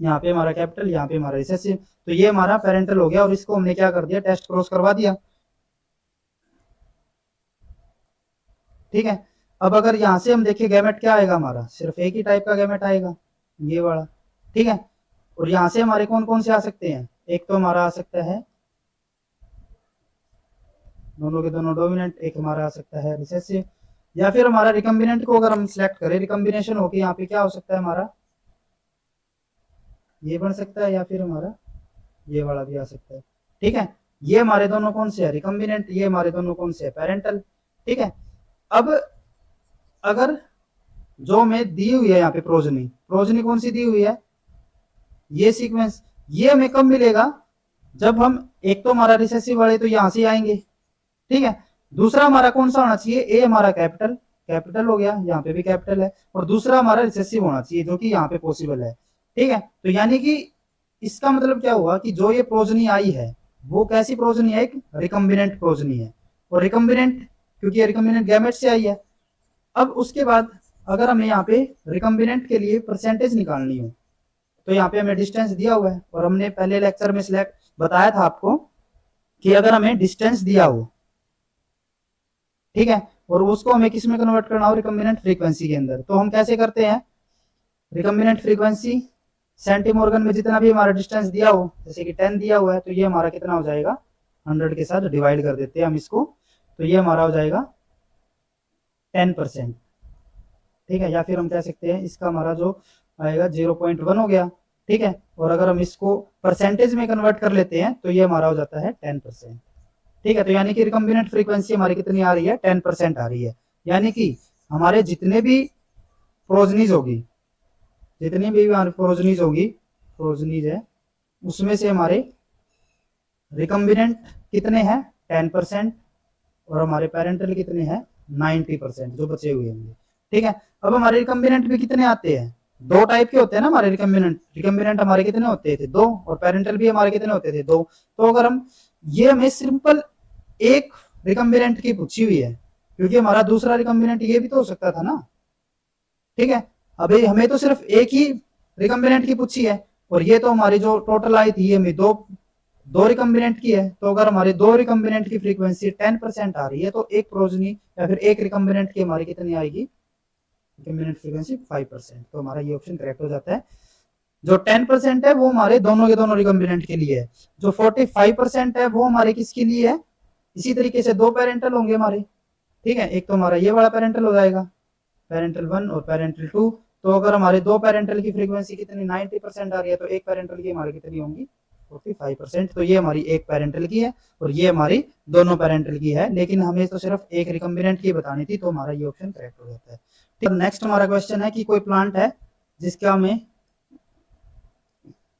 यहाँ पे हमारा कैपिटल, यहाँ पे हमारा रिसेसिव, तो ये हमारा पेरेंटल हो गया। और इसको हमने क्या कर दिया? टेस्ट क्रॉस करवा दिया, ठीक है। अब अगर यहाँ से हम देखें गैमेट क्या आएगा हमारा? सिर्फ एक ही टाइप का गैमेट आएगा, ये वाला, ठीक है। और यहाँ से हमारे कौन कौन से आ सकते हैं? एक तो हमारा आ सकता है दोनों के दोनों डोमिनेंट, एक हमारा आ सकता है रिसेसिव, या फिर हमारा रिकम्बिनेंट को अगर हम सिलेक्ट करें, रिकम्बिनेशन होके यहाँ पे क्या हो सकता है हमारा? ये बन सकता है, या फिर हमारा ये वाला भी आ सकता है, ठीक है। ये हमारे दोनों कौन से है? रिकम्बिनेंट। ये हमारे दोनों कौन से है? पेरेंटल, ठीक है। अब अगर जो हमें दी हुई है यहाँ पे प्रोजनी, प्रोजनी कौन सी दी हुई है? ये सीक्वेंस, ये हमें कब मिलेगा? जब हम, एक तो हमारा रिसेसिव वाले तो यहाँ से आएंगे, ठीक है। दूसरा हमारा कौन सा होना चाहिए? ए हमारा कैपिटल, कैपिटल हो गया, यहाँ पे भी कैपिटल है। और दूसरा हमारा रिसेसिव होना चाहिए, जो कि यहाँ पे पॉसिबल है, ठीक है। तो यानी कि इसका मतलब क्या हुआ कि जो ये प्रोजनी आई है वो कैसी प्रोजनी है? एक रिकम्बिनेंट प्रोजनी है। और रिकम्बिनेंट क्योंकि ये रिकम्बिनेंट गैमेट से आई है। अब उसके बाद अगर हमें यहाँ पे रिकम्बिनेंट के लिए परसेंटेज निकालनी हो, तो यहाँ पे हमें डिस्टेंस दिया हुआ है, और हमने पहले लेक्चर में सिलेक्ट बताया था आपको कि अगर हमें डिस्टेंस दिया हो, ठीक है, और उसको हमें किस में कन्वर्ट करना हो? रिकम्बिनेंट फ्रीक्वेंसी के अंदर। तो हम कैसे करते हैं? रिकम्बिनेंट फ्रीक्वेंसी सेंटीमोर्गन में जितना भी हमारा डिस्टेंस दिया हो, जैसे कि 10 दिया हुआ है, तो ये हमारा कितना हो जाएगा? 100 के साथ डिवाइड कर देते हैं हम इसको, तो ये हमारा हो जाएगा 10%, ठीक है। या फिर हम कह सकते हैं इसका हमारा जो आएगा 0.1 हो गया, ठीक है। और अगर हम इसको परसेंटेज में कन्वर्ट कर लेते हैं तो ये हमारा हो जाता है 10%, ठीक है। तो यानी कि रिकम्बिनेंट फ्रीक्वेंसी हमारी कितनी आ रही है? 10% आ रही है। यानी कि हमारे जितने भी प्रोजनीज होगी, जितनी भी हमारी प्रोजनीज होगी, प्रोजनीज है, उसमें से हमारे रिकम्बिनेंट कितने हैं? 10%। और हमारे पेरेंटल कितने हैं? 90%, जो बचे हुए होंगे, ठीक है। अब हमारे रिकम्बिनेंट भी कितने आते हैं? दो टाइप के होते हैं ना हमारे रिकम्बिनेंट। रिकम्बिनेंट हमारे कितने होते थे? दो। और पेरेंटल भी हमारे कितने होते थे? दो। तो अगर हम, ये हमें सिंपल एक रिकम्बिनेंट की पूछी हुई है, क्योंकि हमारा दूसरा रिकम्बिनेंट ये भी तो हो सकता था ना। ठीक है, अभी हमें तो सिर्फ एक ही रिकम्बिनेंट की पूछी है, और ये तो हमारी जो टोटल आई थी ये हमें दो दो रिकम्बिनेंट की है। तो अगर हमारे दो रिकम्बिनेंट की फ्रीक्वेंसी 10% आ रही है, तो एक प्रोजनी या फिर एक रिकम्बिनेंट की हमारी कितनी आएगी? Recombinant frequency 5%। तो हमारा ये ऑप्शन करेक्ट हो जाता है। जो 10% है वो हमारे दोनों के दोनों रिकम्बिनेंट के लिए है। जो 45% है वो हमारे किसके लिए है? इसी तरीके से दो पेरेंटल होंगे हमारे। ठीक है, एक तो हमारा ये वाला पेरेंटल हो जाएगा, पेरेंटल 1 और पेरेंटल 2। तो अगर हमारे दो पेरेंटल की फ्रीक्वेंसी कितनी 90% आ रही है, तो एक पेरेंटल की हमारी कितनी होंगी? 45%। तो ये हमारी एक पेरेंटल की है और ये हमारी दोनों पेरेंटल की है, लेकिन हमें तो सिर्फ एक रिकम्बिनेंट की बतानी थी, तो हमारा ये ऑप्शन करेक्ट हो जाता है। ठीक है, नेक्स्ट हमारा क्वेश्चन है कि कोई प्लांट है जिसका हमें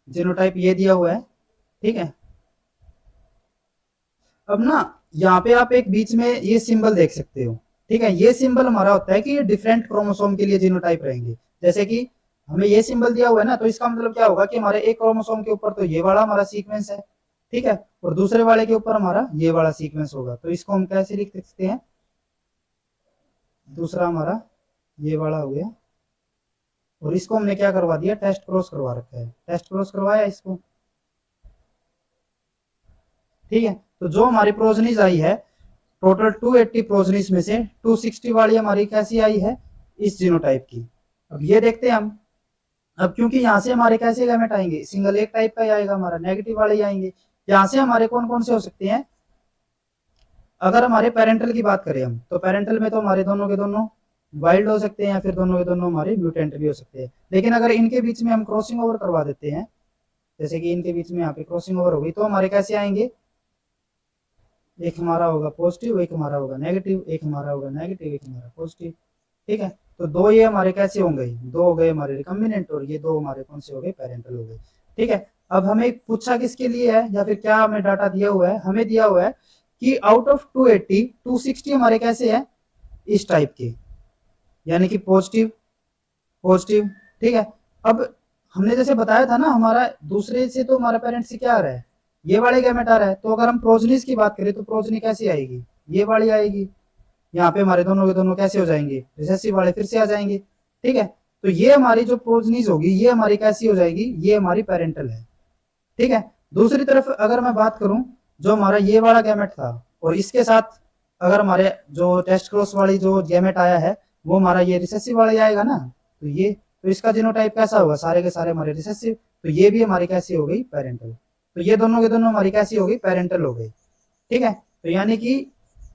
जीनोटाइप ये दिया हुआ है। ठीक है, अब ना यहाँ पे आप एक बीच में ये सिंबल देख सकते हो। ठीक है, ये सिंबल हमारा होता है कि ये डिफरेंट क्रोमोसोम के लिए जीनोटाइप रहेंगे। जैसे कि हमें ये सिंबल दिया हुआ है ना, तो इसका मतलब क्या होगा कि हमारे एक क्रोमोसोम के ऊपर तो ये वाला हमारा सीक्वेंस है। ठीक है, और दूसरे वाले के ऊपर हमारा ये वाला सीक्वेंस होगा। तो इसको हम कैसे लिख सकते हैं? दूसरा हमारा ये वाला हो गया, और इसको हमने क्या करवा दिया? टेस्ट क्रॉस करवा रखा है। टेस्ट क्रॉस करवाया इसको। ठीक है, तो जो हमारी प्रोजनीज आई है, टोटल 280 प्रोजनीज में से 260 वाली हमारी कैसी आई है? इस जीनोटाइप की। अब ये देखते हैं हम। अब क्योंकि यहाँ से हमारे कैसे गैमेट आएंगे? सिंगल एक टाइप का ही आएगा हमारा, नेगेटिव वाले ही आएंगे। यहाँ से हमारे कौन कौन से हो सकते हैं? अगर हमारे पेरेंटल की बात करें हम, तो पेरेंटल में तो हमारे दोनों के दोनों वाइल्ड हो सकते हैं, या फिर दोनों के दोनों हमारे म्यूटेंट भी हो सकते हैं। लेकिन अगर इनके बीच में हम क्रॉसिंग ओवर करवा देते हैं, जैसे कि इनके बीच में यहाँ पे क्रॉसिंग ओवर होगी, तो हमारे कैसे आएंगे? एक हमारा होगा पॉजिटिव, एक हमारा होगा नेगेटिव, एक हमारा होगा नेगेटिव, एक हमारा पॉजिटिव। ठीक है, तो दो ये हमारे कैसे होंगे? दो हो गए हमारे रिकम्बिनेंट, और ये दो हमारे कौन से हो गए? पेरेंटल हो गए। ठीक है, अब हमें पूछा किसके लिए है, या फिर क्या हमें डाटा दिया हुआ है? हमें दिया हुआ है कि आउट ऑफ 280 260 हमारे कैसे है? इस टाइप के, यानी कि पॉजिटिव पॉजिटिव। ठीक है, अब हमने जैसे बताया था ना, हमारा दूसरे से तो हमारा पेरेंट से क्या आ रहा है? ये वाले गैमेट आ रहा है। तो अगर हम प्रोजनीज की बात करें, तो प्रोजनी कैसी आएगी? ये वाली आएगी। यहाँ पे हमारे दोनों के दोनों कैसे हो जाएंगे? रिसेसिव वाले फिर से आ जाएंगे। ठीक है, तो ये हमारी जो प्रोजनीज होगी, ये हमारी कैसी हो जाएगी? ये हमारी पेरेंटल है। ठीक है, दूसरी तरफ अगर मैं बात करूं, जो हमारा ये वाला गैमेट था, और इसके साथ अगर हमारे जो टेस्ट क्रॉस वाली जो गैमेट आया है, वो हमारा ये रिसेसिव वाला आएगा ना, तो ये, तो इसका जीनोटाइप कैसा होगा? सारे के सारे हमारे रिसेसिव। तो ये भी हमारी कैसी हो गई? पेरेंटल। तो ये दोनों के दोनों हमारी कैसी हो गई? पेरेंटल हो गई। ठीक है, तो यानी कि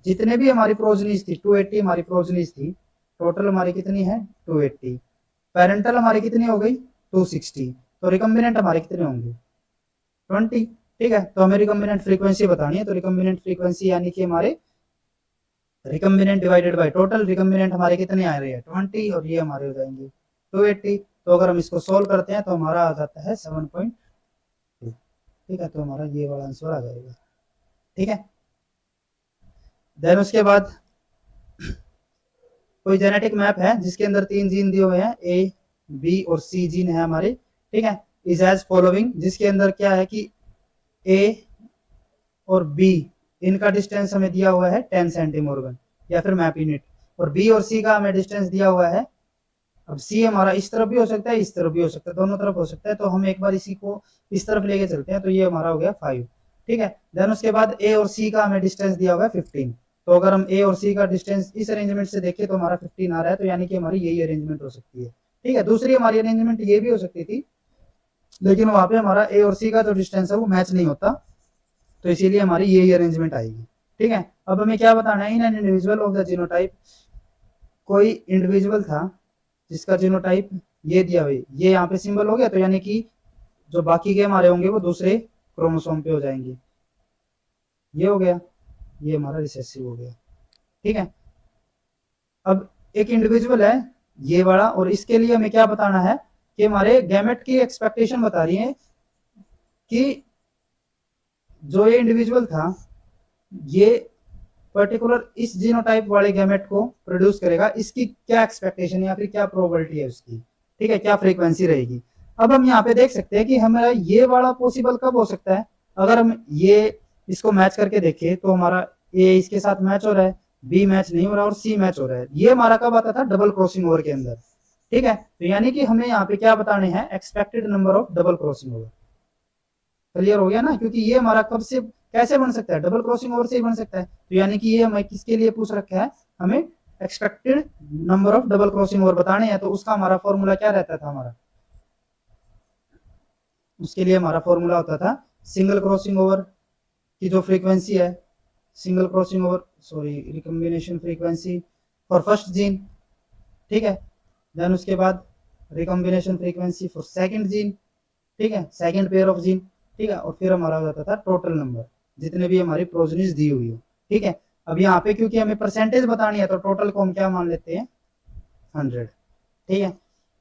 जितने भी हमारी प्रोजनीज थी, 280 हमारी प्रोजनीज थी, टोटल हमारी कितनी है? 280। पेरेंटल हमारी कितनी हो गई? 260। तो रिकम्बिनेंट हमारे कितने होंगे? 20। ठीक है, तो हमें रिकम्बिनेंट फ्रीक्वेंसी बतानी है। तो रिकम्बिनेंट फ्रीक्वेंसी यानी कि हमारे recombinant divided by total recombinant हमारे कितने आ रहे हैं? 20, और ये हमारे हो जाएंगे 280। तो अगर हम इसको सोल्व करते हैं, तो हमारा आ जाता है 7.2। ठीक है, तो हमारा ये वाला आंसर आ जाएगा। ठीक है, देन उसके बाद कोई जेनेटिक मैप है जिसके अंदर 3 जीन दिए हुए हैं, ए, बी और सी जीन है हमारे। ठीक है, इज एज फॉलोइंग, जिसके अंदर क्या है कि ए और बी, इनका डिस्टेंस हमें दिया हुआ है 10 सेंटीमोर्गन या फिर मैप यूनिट, और बी और सी का हमें डिस्टेंस दिया हुआ है। अब सी हमारा इस तरफ भी हो सकता है, इस तरफ भी हो सकता है, दोनों तरफ हो सकता है। तो हम एक बार इसी को इस तरफ लेके चलते हैं, तो ये हमारा हो गया 5। ठीक है, देन उसके बाद ए और सी का हमें डिस्टेंस दिया हुआ है 15। तो अगर हम ए और सी का डिस्टेंस इस अरेंजमेंट से देखें, तो हमारा 15 आ रहा है। तो यानी कि हमारी यही अरेंजमेंट हो सकती है। ठीक है, दूसरी हमारी अरेंजमेंट ये भी हो सकती थी, लेकिन वहां पे हमारा ए और सी का जो डिस्टेंस है वो मैच नहीं होता, तो इसीलिए हमारी यही अरेंजमेंट आएगी। ठीक है, अब हमें क्या बताना है? In an individual of the genotype, कोई इंडिविजुअल था जिसका जीनोटाइप ये दिया हुआ, ये यहाँ पे सिंबल हो गया, तो यानी कि जो बाकी के हमारे होंगे वो दूसरे क्रोमोसोम पे हो जाएंगे। ये हो गया, ये हमारा रिसेसिव हो गया। ठीक है, अब एक इंडिविजुअल है ये वाला, और इसके लिए हमें क्या बताना है कि हमारे गैमेट की एक्सपेक्टेशन बता रही है कि जो ये इंडिविजुअल था, ये पर्टिकुलर इस जीनोटाइप वाले गैमेट को प्रोड्यूस करेगा, इसकी क्या एक्सपेक्टेशन या फिर क्या प्रोबेबिलिटी है उसकी। ठीक है, क्या फ्रीक्वेंसी रहेगी। अब हम यहाँ पे देख सकते हैं कि हमारा ये वाला पॉसिबल कब हो सकता है, अगर हम ये इसको मैच करके देखें तो हमारा ए इसके साथ मैच हो रहा है, बी मैच नहीं हो रहा और सी मैच हो रहा है। ये हमारा कब आता था, डबल क्रॉसिंग ओवर के अंदर। ठीक है, तो यानी कि हमें यहाँ पे क्या बताने हैं, expected number of double crossing over. Clear हो गया ना, क्योंकि ये हमारा कब से कैसे बन सकता है, डबल क्रॉसिंग ओवर से ही बन सकता है। तो यानी कि ये हमें किसके लिए पूछ रखा है, हमें expected number of double crossing over बताने हैं। तो उसका हमारा फॉर्मूला क्या रहता था, हमारा उसके लिए हमारा फॉर्मूला होता था सिंगल क्रॉसिंग ओवर की जो फ्रीक्वेंसी है, single crossing over sorry recombination frequency for first gene. ठीक है, देन उसके बाद recombination frequency for second gene. ठीक है, सेकंड पेयर ऑफ जीन। ठीक है, और फिर हमारा हो जाता था टोटल नंबर जितने भी हमारी प्रोजनीज दी हुई हो। ठीक है, अब यहाँ पे क्योंकि हमें परसेंटेज बतानी है तो टोटल को हम क्या मान लेते हैं, 100। ठीक है,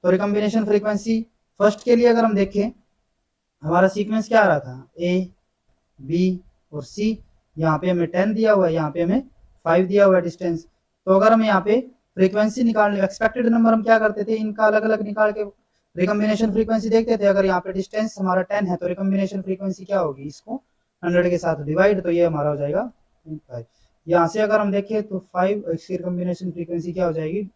तो रिकॉम्बिनेशन फ्रीक्वेंसी फर्स्ट के लिए अगर हम देखें, हमारा सीक्वेंस क्या आ रहा था, ए बी और सी। यहाँ पे हमें 10 दिया हुआ है, यहाँ पे हमें 5 दिया हुआ है डिस्टेंस। तो अगर हम यहाँ पे फ्रीक्वेंसी निकालने, एक्सपेक्टेड नंबर हम क्या करते थे, इनका अलग अलग निकाल के रिकॉम्बिनेशन फ्रीक्वेंसी देखते थे। अगर यहाँ पे डिस्टेंस हमारा 10 है तो रिकॉम्बिनेशन फ्रीक्वेंसी क्या होगी, इसको 100 के साथ डिवाइड, तो ये हमारा हो जाएगा 5। यहाँ से अगर हम देखें तो 5 इसकी रिकॉम्बिनेशन फ्रीक्वेंसी क्या हो जाएगी,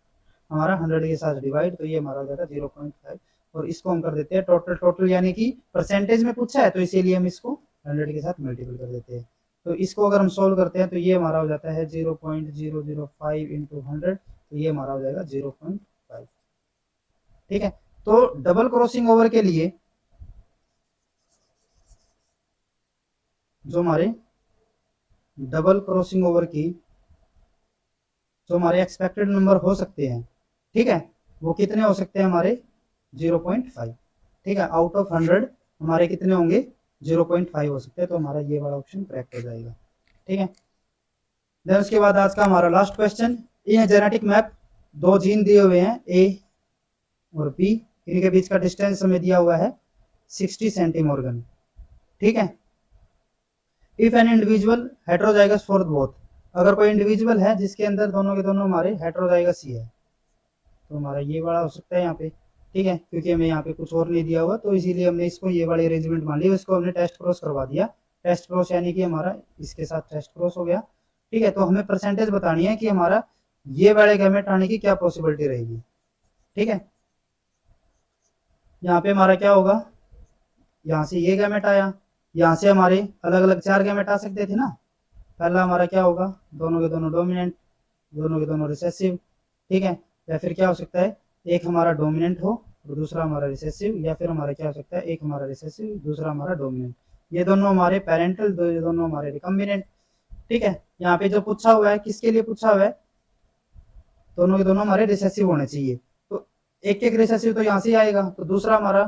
हमारा 100 के साथ डिवाइड, तो ये हमारा हो जाएगा 0.5। और इसको हम कर देते हैं टोटल, टोटल यानी कि परसेंटेज में पूछा है तो इसीलिए हम इसको 100 के साथ मल्टीपल कर देते हैं। तो इसको अगर हम सोल्व करते हैं तो ये हमारा हो जाता है 0.005 इंटू 100, तो ये हमारा हो जाएगा 0.5। ठीक है, तो डबल क्रॉसिंग ओवर के लिए जो हमारे डबल क्रॉसिंग ओवर की जो हमारे एक्सपेक्टेड नंबर हो सकते हैं, ठीक है, वो कितने हो सकते हैं हमारे 0.5। ठीक है, आउट ऑफ 100 हमारे कितने होंगे, 0.5 हो सकते हैं। तो हमारा ये वाला ऑप्शन करेक्ट हो जाएगा। ठीक है, देन उसके बाद आज का हमारा last question, in genetic map दो जीन दिए हुए हैं ए और बी, इनके बीच का डिस्टेंस हमें दिया हुआ है 60 सेंटीमोर्गन। ठीक है, if an individual heterozygous for both, अगर कोई इंडिविजुअल है जिसके अंदर दोनों के दोनों हमारे हेट्रोजाइगस ही है, तो हमारा ये वाला हो सकता है यहाँ पे। ठीक है, क्योंकि हमें यहाँ पे कुछ और नहीं दिया हुआ तो इसीलिए हमने इसको ये वाली अरेंजमेंट मान ली, इसको हमने टेस्ट क्रॉस करवा दिया। टेस्ट क्रॉस यानी कि हमारा इसके साथ टेस्ट क्रॉस हो गया। ठीक है, तो हमें परसेंटेज बतानी है कि हमारा ये वाले गैमेट आने की क्या पॉसिबिलिटी रहेगी। ठीक है, यहाँ पे हमारा क्या होगा, यहाँ से ये गैमेट आया, यहाँ से हमारे अलग अलग 4 गैमेट आ सकते थे ना। पहला हमारा क्या होगा, दोनों के दोनों डोमिनेंट, दोनों के दोनों रिसेसिव। ठीक है, या फिर क्या हो सकता है, एक हमारा डोमिनेंट हो और दूसरा हमारा रिसेसिव, या फिर हमारा क्या हो सकता है, एक हमारा रिसेसिव दूसरा हमारा डोमिनेंट। ये दोनों हमारे पेरेंटल, ये दोनों हमारे रिकम्बिनेंट। ठीक है, यहाँ पे जो पूछा हुआ है किसके लिए पूछा हुआ है, दोनों के दोनों हमारे रिसेसिव होने चाहिए। तो एक एक रिसेसिव तो यहाँ से आएगा, तो दूसरा हमारा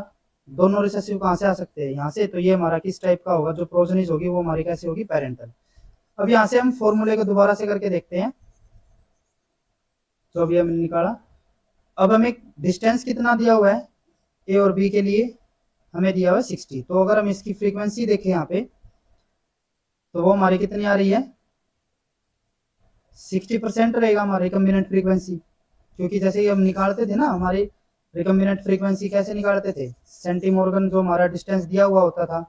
दोनों रिसेसिव कहाँ से आ सकते हैं, यहाँ से। तो ये हमारा किस टाइप का होगा, जो प्रोजेनिस होगी वो हमारी कैसी होगी, पेरेंटल। अब यहाँ से हम फॉर्मूले को दोबारा से करके देखते हैं जो अभी हमने निकाला। अब हमें डिस्टेंस कितना दिया हुआ है ए और बी के लिए, हमें दिया हुआ है 60। तो अगर हम इसकी फ्रीक्वेंसी देखें यहाँ पे, तो वो हमारी कितनी आ रही है, 60% रहेगा हमारी रिकम्बिनेंट फ्रीक्वेंसी। क्योंकि जैसे ही हम निकालते थे ना, हमारी रिकम्बिनेंट फ्रीक्वेंसी कैसे निकालते थे, सेंटीमोर्गन जो हमारा डिस्टेंस दिया हुआ होता था,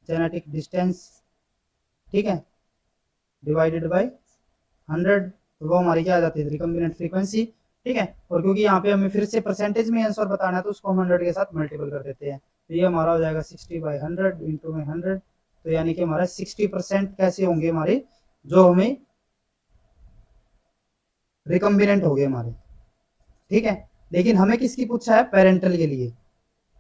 जेनेटिक डिस्टेंस, ठीक है, डिवाइडेड बाय 100, तो वो हमारी क्या आ जाती है, रिकम्बिनेंट फ्रीक्वेंसी। ठीक है, और क्योंकि यहाँ पे हमें फिर से परसेंटेज में आंसर बताना है तो उसको हम 100 के साथ मल्टीपल कर देते हैं। तो ये हमारा हो जाएगा 60/100 इंटू में 100। तो यानी कि हमारा 60% कैसे होंगे हमारे, जो हमें रिकम्बिनेंट हो गए हमारे। ठीक है, लेकिन हमें किसकी पूछा है, पेरेंटल के लिए।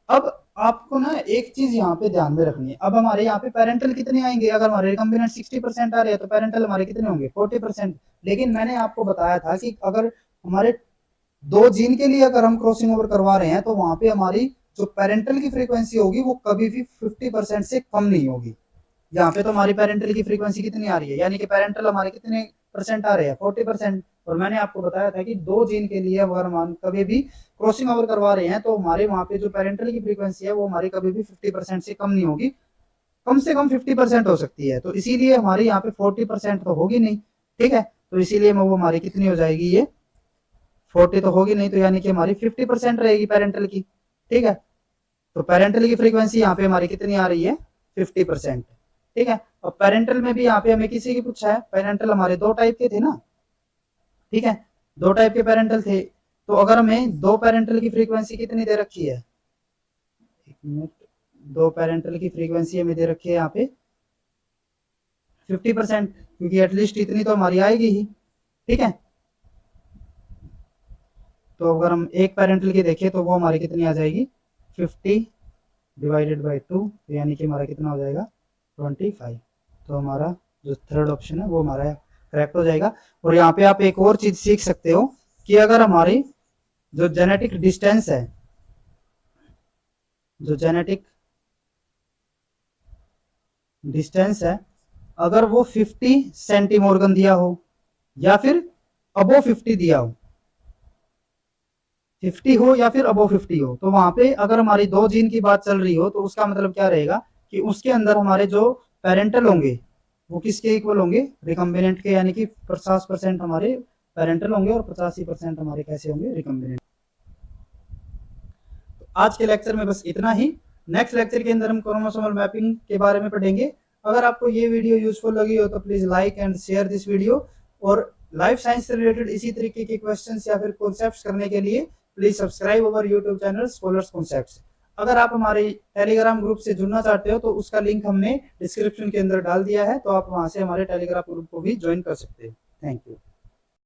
अब आपको ना एक चीज यहाँ पे ध्यान में रखनी है, अब हमारे यहाँ पे पेरेंटल कितने आएंगे, अगर हमारे रिकम्बिनेंट 60% आ रहे हैं तो पेरेंटल हमारे कितने होंगे, 40%। लेकिन मैंने आपको बताया था कि अगर हमारे दो जीन के लिए अगर हम क्रॉसिंग ओवर करवा रहे हैं तो वहां पे हमारी जो पेरेंटल की फ्रीक्वेंसी होगी वो कभी भी 50% से कम नहीं होगी। यहाँ पे तो हमारी पेरेंटल की फ्रीक्वेंसी कितनी आ रही है, यानी कि पेरेंटल हमारे कितने परसेंट आ रहे हैं, 40%। और मैंने आपको बताया था कि दो जीन के लिए अगर हम कभी भी क्रॉसिंग ओवर करवा रहे हैं तो हमारे वहां पे जो पेरेंटल की फ्रीक्वेंसी है वो हमारी कभी भी 50% से कम नहीं होगी, कम से कम 50% हो सकती है। तो इसीलिए हमारी यहाँ पे 40% तो होगी नहीं। ठीक है, तो इसीलिए वो हमारी कितनी हो जाएगी, ये 40 तो होगी नहीं, तो यानी कि हमारी 50% रहेगी पेरेंटल की। ठीक है, तो पेरेंटल की फ्रीक्वेंसी यहाँ पे हमारी कितनी आ रही है, 50%। ठीक है, और पेरेंटल में भी यहाँ पे हमें किसी की पूछा है, पेरेंटल हमारे दो टाइप के थे ना। ठीक है, दो टाइप के पेरेंटल थे, तो अगर हमें दो पेरेंटल की फ्रीक्वेंसी कितनी दे रखी है, एक मिनट, दो पेरेंटल की फ्रीक्वेंसी हमें दे रखी है यहाँ पे 50%, क्योंकि एटलीस्ट इतनी तो हमारी आएगी ही। ठीक है, तो अगर हम एक पेरेंटल की देखें तो वो हमारी कितनी आ जाएगी, 50 डिवाइडेड बाई 2, यानी कि हमारा कितना हो जाएगा, 25। तो हमारा जो थर्ड ऑप्शन है वो हमारा करेक्ट हो जाएगा। और यहाँ पे आप एक और चीज सीख सकते हो कि अगर हमारी जो जेनेटिक डिस्टेंस है, जो जेनेटिक डिस्टेंस है, अगर वो 50 सेंटीमोर्गन दिया हो या फिर अबो 50 दिया हो, 50 हो या फिर अबो 50 हो, तो वहां पे अगर हमारी दो जीन की बात चल रही हो तो उसका मतलब क्या रहेगा कि उसके अंदर हमारे जो पेरेंटल होंगे वो किसके इक्वल होंगे, रिकम्बिनेंट के, यानी कि 50% हमारे पेरेंटल होंगे और 85% हमारे कैसे होंगे, रिकम्बिनेंट। तो आज के लेक्चर में बस इतना ही। नेक्स्ट लेक्चर के अंदर हम क्रोमोसोमल मैपिंग के बारे में पढ़ेंगे। अगर आपको ये वीडियो यूजफुल लगी हो तो please like and share this video, और लाइफ साइंस से रिलेटेड इसी तरीके के क्वेश्चंस या फिर कॉन्सेप्ट्स करने के लिए please subscribe our YouTube channel scholars concepts. अगर आप हमारे टेलीग्राम ग्रुप से जुड़ना चाहते हो तो उसका लिंक हमने डिस्क्रिप्शन के अंदर डाल दिया है, तो आप वहां से हमारे टेलीग्राम ग्रुप को भी ज्वाइन कर सकते हैं। Thank you.